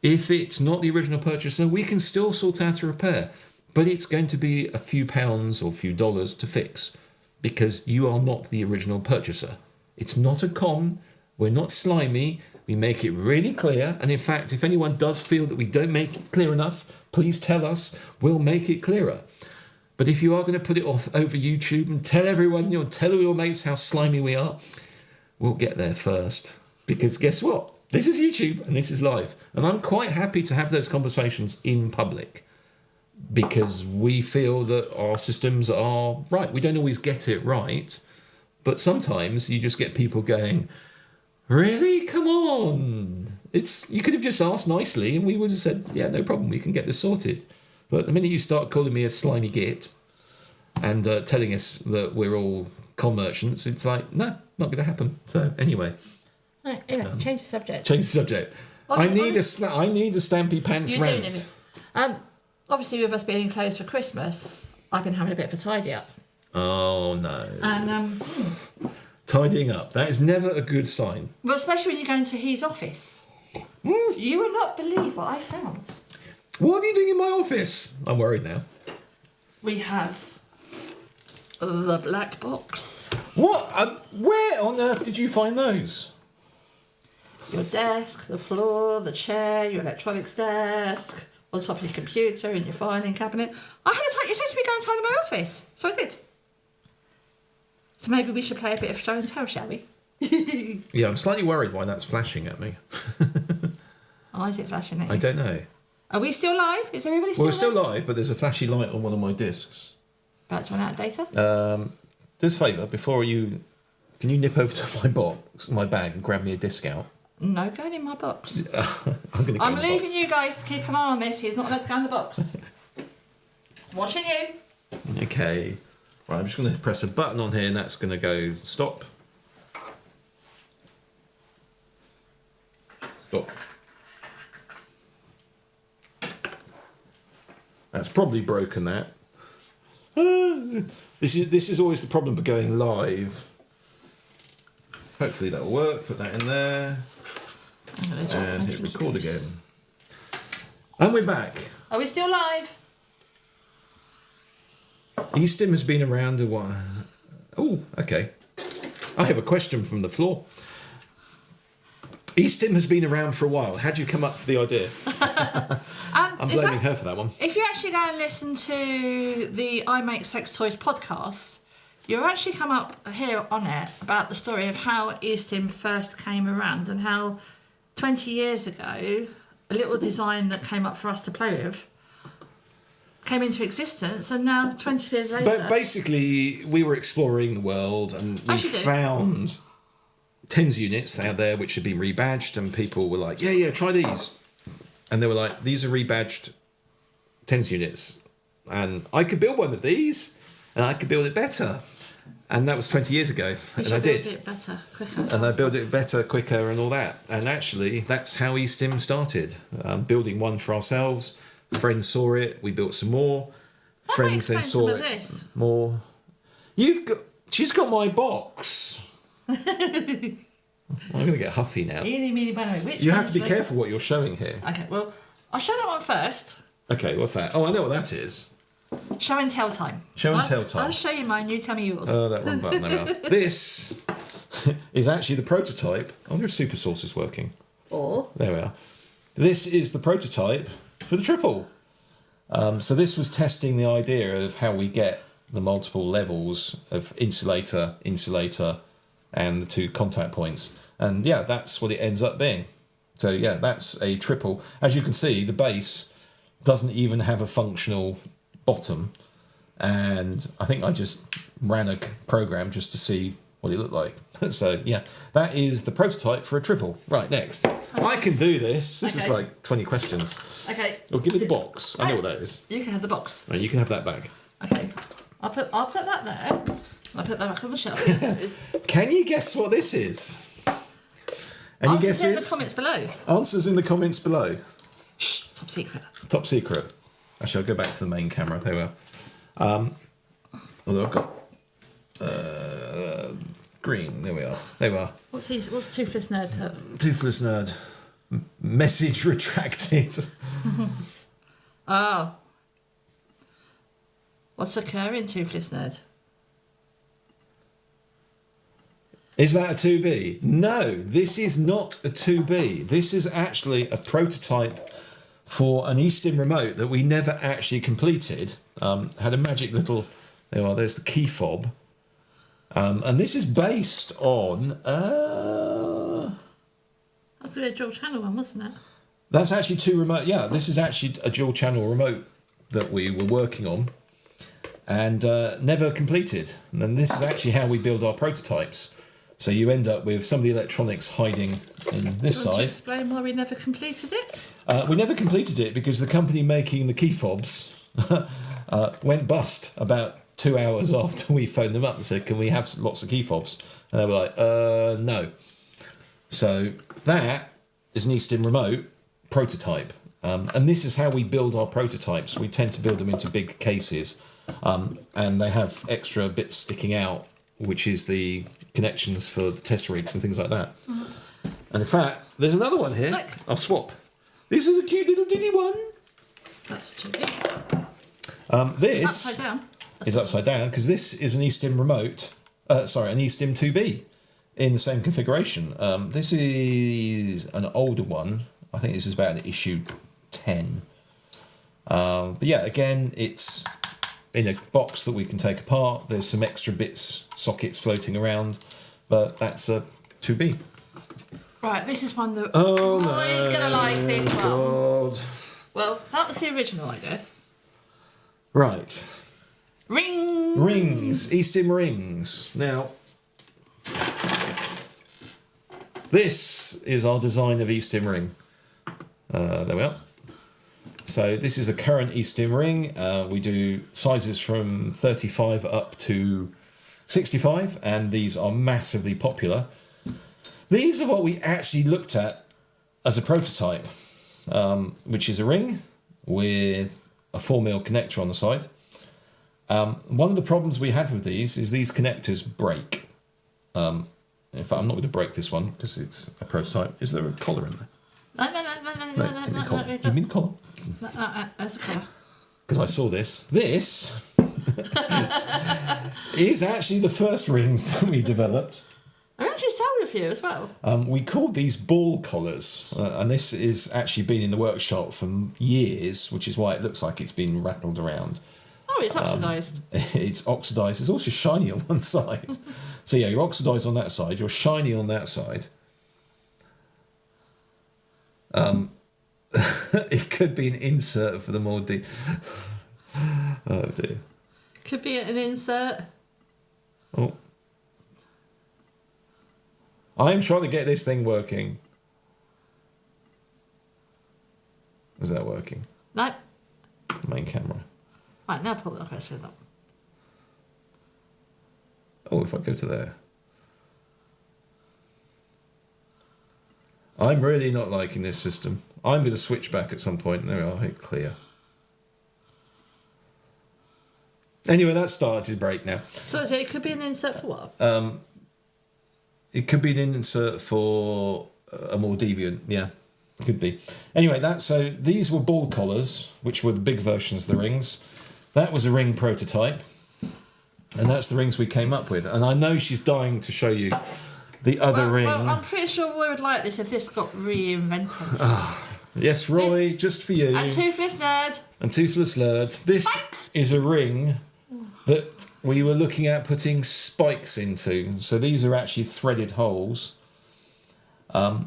If it's not the original purchaser, we can still sort out a repair, but it's going to be a few pounds or a few dollars to fix because you are not the original purchaser. It's not a con. We're not slimy. We make it really clear. And in fact, if anyone does feel that we don't make it clear enough, please tell us. We'll make it clearer. But if you are going to put it off over YouTube and tell everyone, tell all your mates how slimy we are, we'll get there first. Because guess what? This is YouTube and this is live. And I'm quite happy to have those conversations in public because we feel that our systems are right. We don't always get it right, but sometimes you just get people going, really? Come on. You could have just asked nicely and we would have said, yeah, no problem. We can get this sorted. But the minute you start calling me a slimy git and telling us that we're all con merchants, it's like, no, not going to happen. So anyway. Right, anyway, change the subject. Change the subject. I need a Stampy Pants rant. Obviously, with us being closed for Christmas, I've been having a bit of a tidy up. Oh no. And tidying up. That is never a good sign. Well, especially when you go into his office. You will not believe what I found. What are you doing in my office? I'm worried now. We have the black box. What? Where on earth did you find those? Your desk, the floor, the chair, your electronics desk, on top of your computer, in your filing cabinet. I had to you said to me go and tidy my office, so I did. So maybe we should play a bit of show and tell, shall we? Yeah, I'm slightly worried why that's flashing at me. Why is it flashing at you? I don't know. Are we still live? Is everybody still Well, we're still live, but there's a flashy light on one of my discs. About to run out of data? Do us a favour, before you... Can you nip over to my bag and grab me a disc out? No going in my box. I'm leaving you guys to keep an eye on this. He's not allowed to go in the box. Watching you. Okay. Right, I'm just going to press a button on here and that's going to go stop. Stop. That's probably broken that. This is always the problem for going live. Hopefully that'll work. Put that in there. And hit record again. And we're back. Are we still live? E-Stim has been around a while. Oh, okay. I have a question from the floor. E-Stim has been around for a while. How'd you come up with the idea? I'm blaming her for that one. If you actually go and listen to the I Make Sex Toys podcast, you'll actually come up here on it about the story of how E-Stim first came around and how 20 years ago, a little design that came up for us to play with came into existence, and now 20 years later... But basically, we were exploring the world and we found TENS units out there which had been rebadged, and people were like, yeah, try these. And they were like, these are rebadged TENS units. And I could build one of these, and I could build it better. And that was 20 years ago, and I did. Build it better, quicker. And I built it better, quicker, and all that. And actually, that's how E-Stim started. Building one for ourselves. Friends saw it. We built some more. Friends then saw it more. She's got my box. I'm going to get huffy now. You have to be careful what you're showing here. Okay, well, I'll show that one first. Okay, what's that? Oh, I know what that is. Show and tell time. Show and tell time. I'll show you mine, you tell me yours. Oh, that wrong button there. This is actually the prototype. I wonder if super source is working. Or There we are. This is the prototype for the triple. So this was testing the idea of how we get the multiple levels of insulator, and the 2 contact points. And yeah, that's what it ends up being. So yeah, that's a triple. As you can see, the base doesn't even have a functional bottom. And I think I just ran a program just to see what it looked like. So yeah, that is the prototype for a triple. Right, next. I can do this. This is Okay. like 20 questions. okay, Well, give me the box. I know what that is. you can have the box. Right, you can have that back. Okay, I'll put that there. I'll put that back on the shelf. Can you guess what this is? Any Answers in the guesses? comments below. Answers in the comments below. Shh, top secret. Top secret. Actually, I'll go back to the main camera. There we are. Although I've got green. There we are. There we are. What's Toothless Nerd put? Toothless nerd. Message retracted. Oh. What's occurring, Toothless Nerd? Is that a 2B? No, this is not a 2B. This is actually a prototype for an E-Stim remote that we never actually completed. Had a magic little... There are, there's the key fob. And this is based on... That's a dual channel one, wasn't it? That's actually 2 remote. Yeah, this is actually a dual channel remote that we were working on and never completed. And this is actually how we build our prototypes. So you end up with some of the electronics hiding in this Do you want to side. explain why we never completed it? We never completed it because the company making the key fobs went bust about 2 hours after we phoned them up and said, can we have lots of key fobs? And they were like, no. So that is an E-Stim remote prototype. And this is how we build our prototypes. We tend to build them into big cases. And they have extra bits sticking out, which is the connections for the test rigs and things like that. And in fact, there's another one here. Look. I'll swap. This is a cute little diddy one. That's too big. This Upside down. is upside down because this is an E-Stim remote. Sorry, an E-Stim 2B in the same configuration. This is an older one. I think this is about an issue 10. But yeah, again, it's in a box that we can take apart. There's some extra bits, sockets floating around, but that's a 2B. Right, this is one that... Oh, Roy's going to like this one. God. Well, that was the original idea. Right. Ring! Rings, E-Stim rings. Now, this is our design of E-Stim ring. There we are. So this is a current E-Stim ring. We do sizes from 35 up to 65, and these are massively popular. These are what we actually looked at as a prototype, which is a ring with a 4mm connector on the side. One of the problems we had with these is these connectors break. In fact, I'm not going to break this one because it's a prototype. Is there a collar in there? No. Give me the collar. Give me the collar. There's a colour. Because I saw this. This is actually the first rings that we developed. I actually sold a few as well. We called these ball collars, and this is actually been in the workshop for years, which is why it looks like it's been rattled around. Oh, it's oxidised. It's oxidised. It's also shiny on one side. So yeah, you're oxidised on that side. You're shiny on that side. It could be an insert for the more deep. Oh dear. Could be an insert. Oh. I'm trying to get this thing working. Is that working? No. Main camera. Right, now pull it up. Actually, that. Oh, if I go to there. I'm really not liking this system. I'm going to switch back at some point. There we are. Hit clear. Anyway, that's started to break now. So it could be an insert for what? It could be an insert for a more deviant. Yeah, could be. Anyway, so these were ball collars, which were the big versions of the rings. That was a ring prototype. And that's the rings we came up with. And I know she's dying to show you the other ring. Well, I'm pretty sure Roy would like this if this got reinvented. Yes, Roy, just for you. And Toothless Nerd. And Toothless Nerd. This is a ring that we were looking at putting spikes into. So these are actually threaded holes.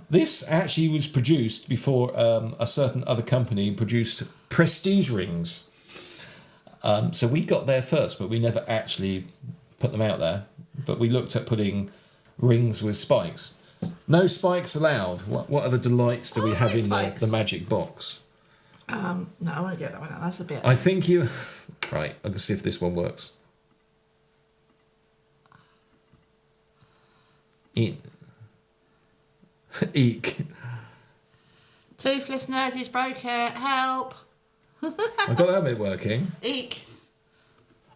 This actually was produced before a certain other company produced prestige rings. So we got there first, but we never actually put them out there. But we looked at putting rings with spikes. No spikes allowed. What other delights do we have in the magic box? No, I won't get that one out. That's a bit. I think you... Right, I'm going to see if this one works. Eek. Toothless Nerd is broken. Help. I got that bit working. Eek.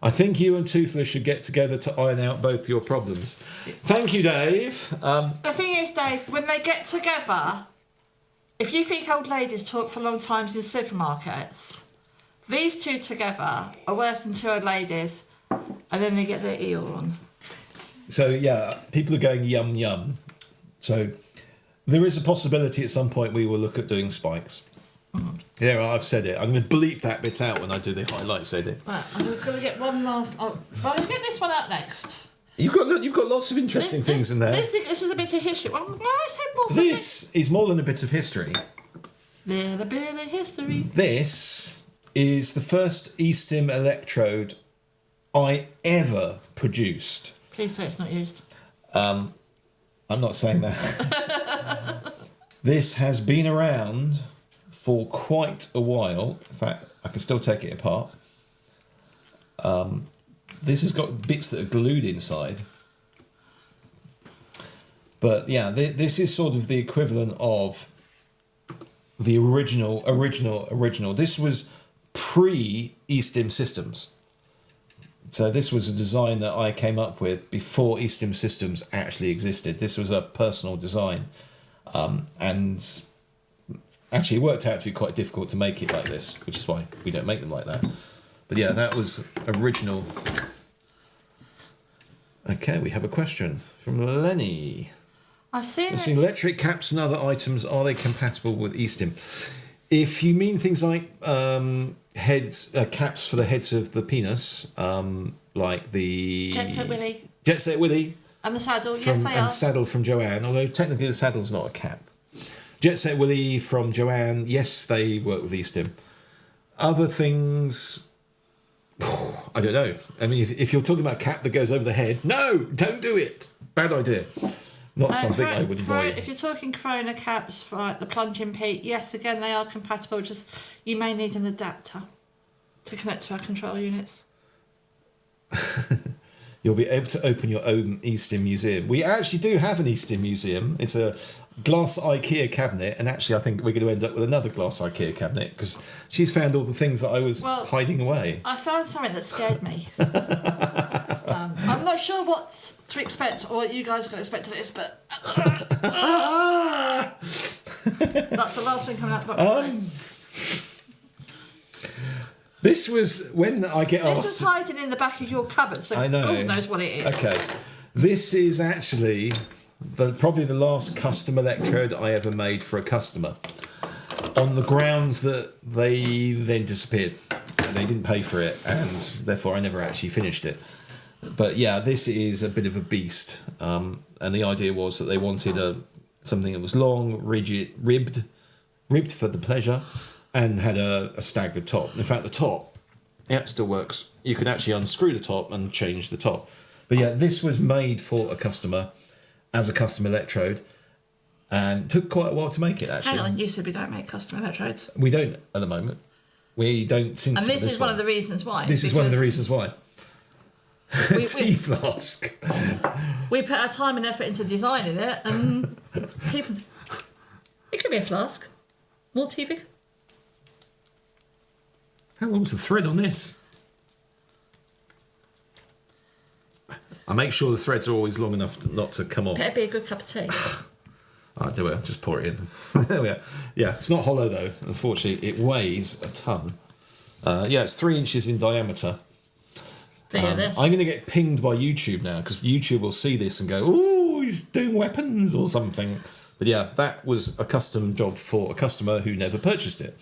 I think you and Toothless should get together to iron out both your problems. Thank you, Dave. The thing is, Dave, when they get together, if you think old ladies talk for long times in supermarkets, these two together are worse than two old ladies, and then they get their eel on. So, yeah, people are going yum yum. So, there is a possibility at some point we will look at doing spikes. Yeah, I've said it. I'm going to bleep that bit out when I do the highlights edit. Right, I'm just going to get one last... Oh, well, I'll get this one out next. You've got lots of interesting things in there. This is a bit of history. Well, I said more. This is more than a bit of history. Little bit of history. This is the first E-Stim electrode I ever produced. Please say it's not used. I'm not saying that. This has been around for quite a while. In fact, I can still take it apart. This has got bits that are glued inside. But yeah, this is sort of the equivalent of the original. This was pre-E-Stim systems. So this was a design that I came up with before E-Stim systems actually existed. This was a personal design. And actually it worked out to be quite difficult to make it like this, which is why we don't make them like that. But yeah, that was original. Okay, we have a question from Lenny. I've seen Let's it. see, electric caps and other items, are they compatible with E-Stim? If you mean things like heads, caps for the heads of the penis, like the Jet Set Willy. And the saddle, yes they and are. saddle from Joanne, although technically the saddle's not a cap. Jet Set Willy from Joanne, yes, they work with E-Stim. Other things, I don't know. I mean, if you're talking about a cap that goes over the head, no, don't do it. Bad idea. Not something I would avoid. If you're talking Corona caps for like, the plunging peak, yes, again, they are compatible. Just you may need an adapter to connect to our control units. You'll be able to open your own E-Stim museum. We actually do have an E-Stim museum. It's a glass IKEA cabinet, and actually I think we're going to end up with another glass IKEA cabinet because she's found all the things that I was hiding away. I found something that scared me. I'm not sure what to expect or what you guys are going to expect of this, but that's the last thing coming out of the box. This was when I get asked. This is hiding in the back of your cupboard, so I know. God knows what it is. Okay, this is actually probably the last custom electrode I ever made for a customer, on the grounds that they then disappeared. They didn't pay for it, and therefore I never actually finished it. But yeah, this is a bit of a beast, and the idea was that they wanted something that was long, rigid, ribbed for the pleasure, and had a staggered top. In fact, the top, yeah, it still works. You can actually unscrew the top and change the top. But yeah, this was made for a customer as a custom electrode, and it took quite a while to make it, actually. Hang on, you said we don't make custom electrodes. We don't at the moment. We don't since. And this is one of the reasons why. This is one of the reasons why. Tea flask. We put our time and effort into designing it, and people. It could be a flask. More TV. How long's the thread on this? I make sure the threads are always long enough not to come off. Better be a good cup of tea. I'll do it. Just pour it in. There we are. Yeah, it's not hollow though. Unfortunately, it weighs a ton. Yeah, it's 3 inches in diameter. I'm going to get pinged by YouTube now because YouTube will see this and go, "Ooh, he's doing weapons or something. But yeah, that was a custom job for a customer who never purchased it.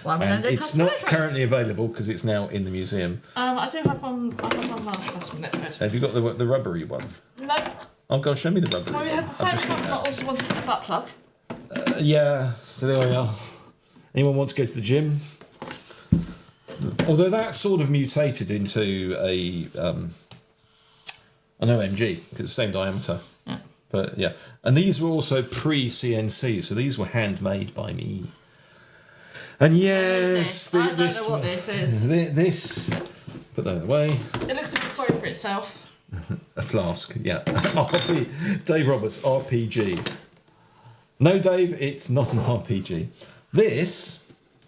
Well, And it's not currently available because it's now in the museum. I do have one. I have one last custom liquid. Have you got the rubbery one? No. Oh, God, show me the rubbery Well, we one. had the same customer also wanted a butt plug. Yeah, so there we are. Anyone want to go to the gym? Although that sort of mutated into an OMG, because it's the same diameter. Yeah. But yeah, and these were also pre-CNC, so these were handmade by me. And yes, I don't know what this is. This, put that away. It looks a bit sorry for itself. A flask, yeah. Dave Roberts, RPG. No, Dave, it's not an RPG. This,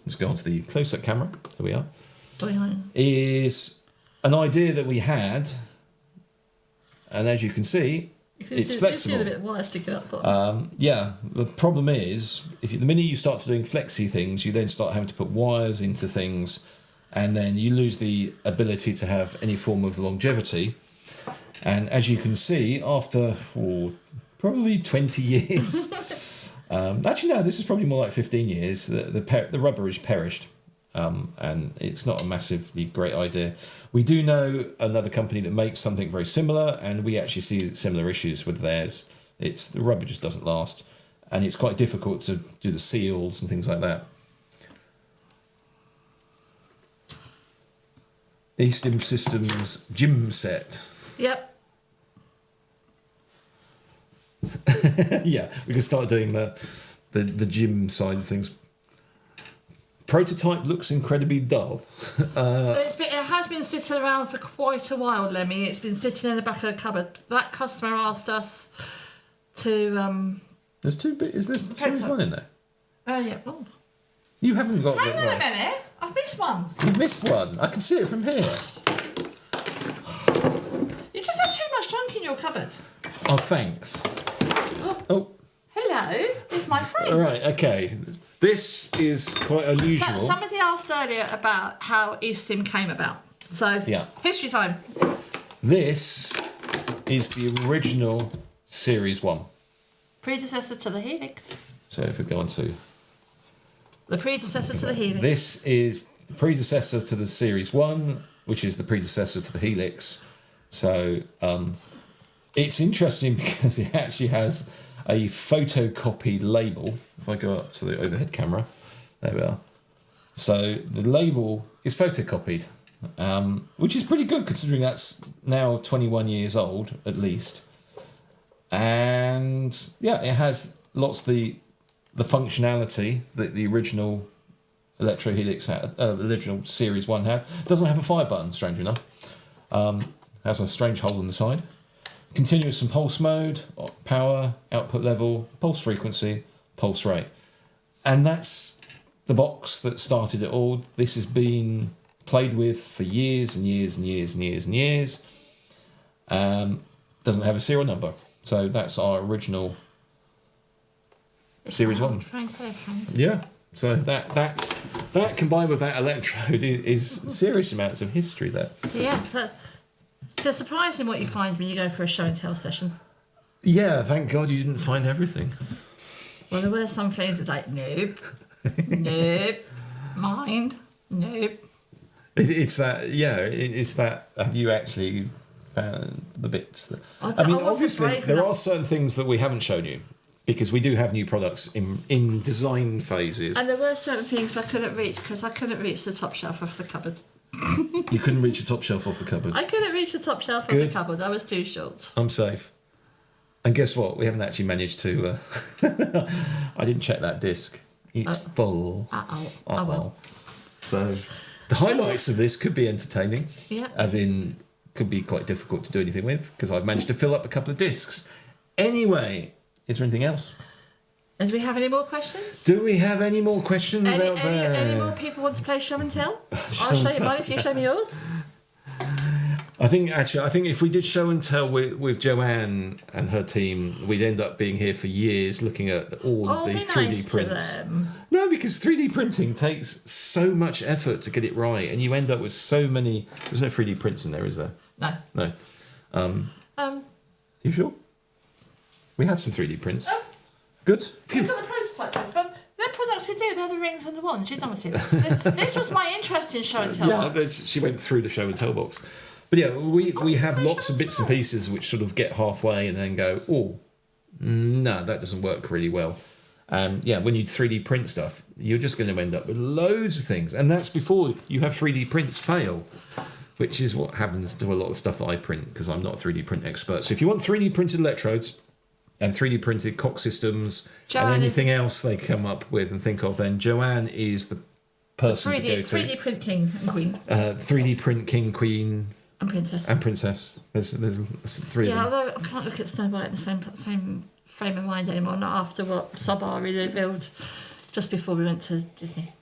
let's go on to the close-up camera. Here we are. Is an idea that we had, and as you can see, it's flexible. You see a bit of wire sticking up. But... yeah, the problem is, the minute you start doing flexy things, you then start having to put wires into things, and then you lose the ability to have any form of longevity. And as you can see, after probably 20 years, actually no, this is probably more like 15 years, the rubber is perished. And it's not a massively great idea. We do know another company that makes something very similar, and we actually see similar issues with theirs. The rubber just doesn't last, and it's quite difficult to do the seals and things like that. E-Stim Systems gym set. Yep. Yeah, we can start doing the gym side of things. Prototype looks incredibly dull. It has been sitting around for quite a while, Lemmy. It's been sitting in the back of the cupboard. That customer asked us to... There's two bits. Is there series 1 in there? Yeah. Oh. You haven't got... Hang on a minute. I've missed one. You missed one. I can see it from here. You just had too much junk in your cupboard. Oh, thanks. Oh. Hello. It's my friend. All right, okay. This is quite unusual. Somebody asked earlier about how E-Stim came about. So, yeah. History time. This is the original Series 1. Predecessor to the Helix. So if we go on to... The predecessor to the Helix. This is the predecessor to the Series 1, which is the predecessor to the Helix. So it's interesting because it actually has a photocopied label. If I go up to the overhead camera, there we are. So the label is photocopied, which is pretty good considering that's now 21 years old at least. And yeah, it has lots of the functionality that the original Electro Helix had, original Series 1 had. Doesn't have a fire button, strangely enough. Has a strange hole in the side. Continuous and pulse mode, power, output level, pulse frequency, pulse rate. And that's the box that started it all. This has been played with for years and years and years and years and years. Doesn't have a serial number. So that's our original Series 1. Yeah. So that combined with that electrode is serious amounts of history there. So yeah, it's surprising what you find when you go for a show and tell session. Yeah, thank God you didn't find everything. Well, there were some things that's like, nope, nope, mind, nope. It's that, have you actually found the bits? I mean, obviously, there are certain things that we haven't shown you because we do have new products in design phases. And there were certain things I couldn't reach because I couldn't reach the top shelf of the cupboard. You couldn't reach the top shelf off the cupboard? I couldn't reach the top shelf of the cupboard. I was too short. I'm safe. And guess what? We haven't actually managed to... I didn't check that disc. It's full. Well. So the highlights of this could be entertaining. Yeah. As in, could be quite difficult to do anything with because I've managed to fill up a couple of discs. Anyway, is there anything else? Do we have any more questions? Do we have any more questions out there? Any more people want to play show and tell? I'll show you mine if you show me yours. I think if we did show and tell with Joanne and her team, we'd end up being here for years looking at all of the 3D prints. No, because 3D printing takes so much effort to get it right, and you end up with so many. There's no 3D prints in there, is there? No. No. You sure? We had some 3D prints. Oh. Good. We've got the prototype, but the products we do, they're the rings and the wands. You don't see this. This was my interest in show and tell box. She went through the show and tell box. But yeah, we have lots of bits and pieces which sort of get halfway and then go, oh, no, that doesn't work really well. Yeah, when you 3D print stuff, you're just going to end up with loads of things. And that's before you have 3D prints fail, which is what happens to a lot of stuff that I print, because I'm not a 3D print expert. So if you want 3D printed electrodes and 3D printed cock systems and anything else they come up with and think of, then Joanne is the person to go to. 3D print king and queen. 3D print king, queen... And princess. And princess. There's three of them. Yeah, although I can't look at Snow White in the same frame of mind anymore, not after what Sabar revealed just before we went to Disney.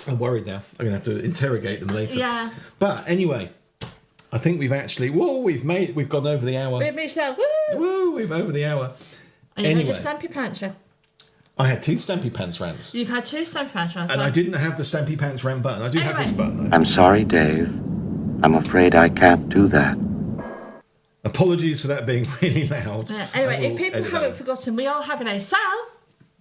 I'm worried now. I'm going to have to interrogate them later. Yeah. But anyway, I think we've actually... Whoa, we've gone over the hour. We've reached out. Woo! Woo, we've over the hour. And you got your stampy pants, yeah? I had 2 Stampy Pants rants. You've had 2 stampy pants rants. And I didn't have the Stampy Pants rant button. I do have this button, though. I'm sorry, Dave. I'm afraid I can't do that. Apologies for that being really loud. Yeah. Anyway, if people haven't forgotten, we are having a sale.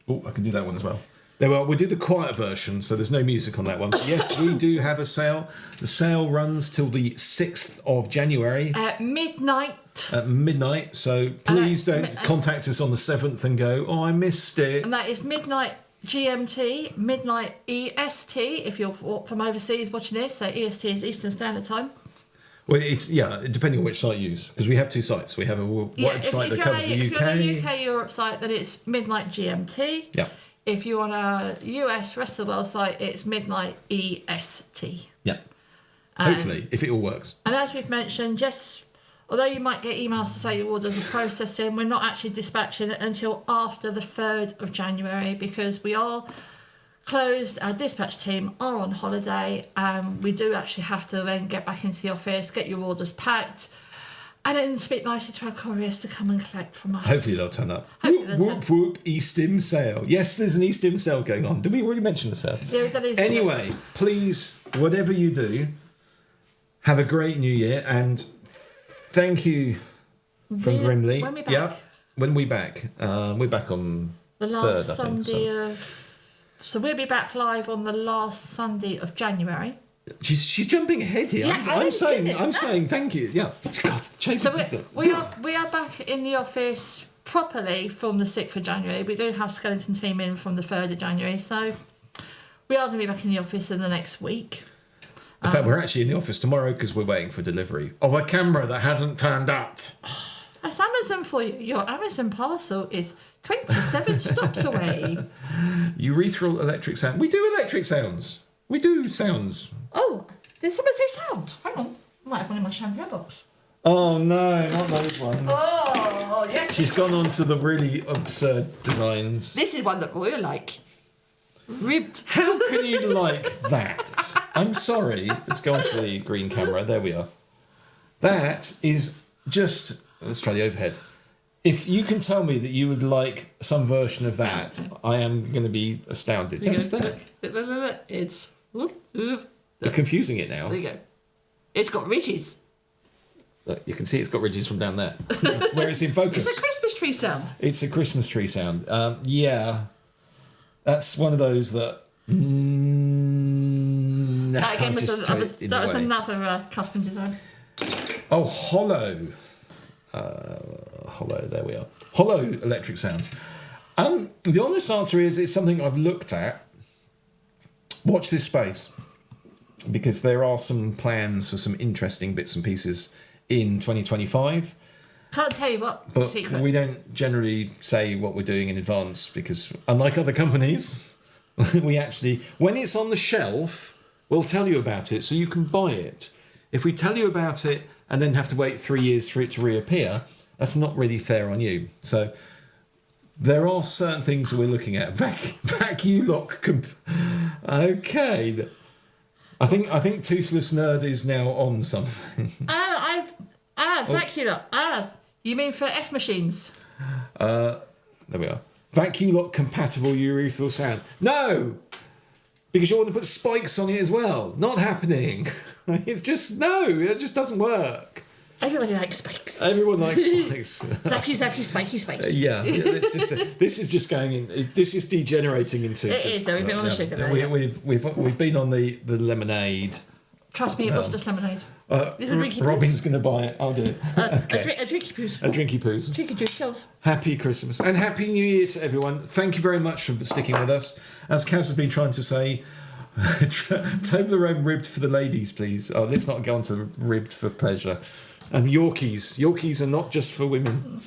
Oh, I can do that one as well. We'll do the quiet version, so there's no music on that one. So yes, we do have a sale. The sale runs till the 6th of January. At midnight. At midnight, so please don't contact us on the 7th and go, oh, I missed it. And that is midnight GMT, midnight EST, if you're from overseas watching this. So EST is Eastern Standard Time. Well, it's, depending on which site you use, because we have 2 sites. We have a website that covers the UK. If you're on a UK Europe site, then it's midnight GMT. Yeah. If you're on a US rest of the world site, it's midnight EST. Yeah. Hopefully, if it all works. And as we've mentioned, although you might get emails to say your orders are processing, we're not actually dispatching it until after the 3rd of January, because we are closed. Our dispatch team are on holiday, and we do actually have to then get back into the office, get your orders packed, and then speak nicely to our couriers to come and collect from us. Hopefully they'll turn up. Whoop, E-Stim sale. Yes, there's an E-Stim sale going on. Did we already mention the sale? Yeah, we've done E-Stim. Anyway, please, whatever you do, have a great new year, and thank you from Grimley. When we back? Yeah, when we back. We're back on the last 3rd, I think. Sunday so we'll be back live on the last Sunday of January. She's jumping ahead here. Yeah, I'm saying thank you. Yeah. God, so we are back in the office properly from the 6th of January. We do have skeleton team in from the 3rd of January, so we are going to be back in the office in the next week. In fact, we're actually in the office tomorrow because we're waiting for delivery of a camera that hasn't turned up. That's Amazon for you. Your Amazon parcel is 27 stops away. Urethral electric sound. We do electric sounds. We do sounds. Oh, did someone say sound? Hang on. I might have one in my chandelier box. Oh no, not those ones. Oh, yes. She's gone on to the really absurd designs. This is one that Roy like. Ribbed. How can you like that? I'm sorry. Let's go on to the green camera. There we are. That is just... Let's try the overhead. If you can tell me that you would like some version of that, I am going to be astounded. Look. It's... You're confusing it now. There you go. It's got ridges. Look, you can see it's got ridges from down there. Where it's in focus. It's a Christmas tree sound. It's a Christmas tree sound. Yeah. That's one of those that... that again was another custom design. Oh, hollow. Hollow, there we are. Hollow electric sounds. The honest answer is it's something I've looked at. Watch this space. Because there are some plans for some interesting bits and pieces in 2025. Can't tell you what. But secret. we don't generally say what we're doing in advance because, unlike other companies, we actually, when it's on the shelf, we'll tell you about it so you can buy it. If we tell you about it and then have to wait 3 years for it to reappear, that's not really fair on you. So there are certain things that we're looking at. Vacuum lock. Okay. I think Toothless Nerd is now on something. Vacuum lock. You mean for F machines? There we are. Vacuum lock compatible urethral sound. No! Because you want to put spikes on it as well. Not happening. It's just, no, it just doesn't work. Everybody likes spikes. Everyone likes spikes. Zappy, zappy, spiky, spiky. Yeah, it's just this is just going in. This is degenerating into. It is, though. We've been on the sugar, though. We've been on the lemonade. Trust me, it was just lemonade. Robin's going to buy it. I'll do it. Okay. A drinky poos. A drinky poos. Drinky juice kills. Happy Christmas and Happy New Year to everyone. Thank you very much for sticking with us. As Caz has been trying to say, Toblerone ribbed for the ladies, please. Oh, let's not go on to ribbed for pleasure. And Yorkies. Yorkies are not just for women.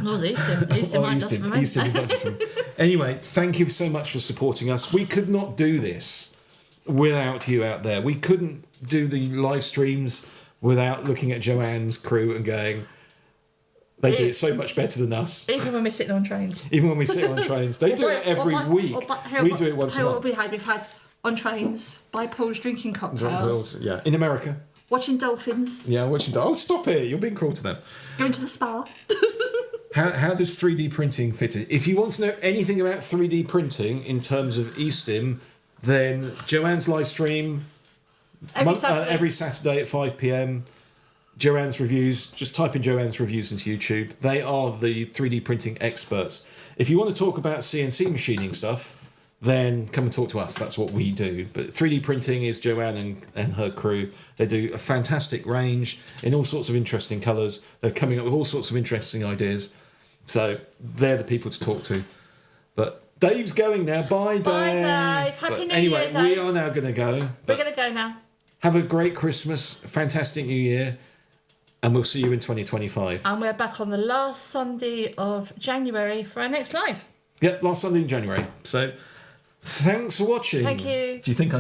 No, E-Stim. E-Stim aren't just for men. E-Stim is not just for men. Anyway, thank you so much for supporting us. We could not do this without you out there. We couldn't do the live streams without looking at Joanne's crew and going, they do it so much better than us. Even when we're sitting on trains. Even when we sit on trains. They do it every week. We do it once a month. We've had on trains, by pools, drinking cocktails. Yeah, in America. Watching dolphins. Yeah, watching dolphins. Oh, stop it. You're being cruel to them. Going to the spa. How does 3D printing fit in? If you want to know anything about 3D printing in terms of E-Stim, then Joanne's live stream every Saturday at 5 p.m. Joanne's reviews. Just type in Joanne's reviews into YouTube. They are the 3D printing experts. If you want to talk about CNC machining stuff, then come and talk to us. That's what we do. But 3D printing is Joanne and her crew. They do a fantastic range in all sorts of interesting colours. They're coming up with all sorts of interesting ideas. So they're the people to talk to. But Dave's going now. Bye, Dave. Bye, Dave. Happy New Year, Dave. We are now going to go. We're going to go now. Have a great Christmas, a fantastic New Year, and we'll see you in 2025. And we're back on the last Sunday of January for our next live. Yep, last Sunday in January. So thanks for watching. Thank you. Do you think I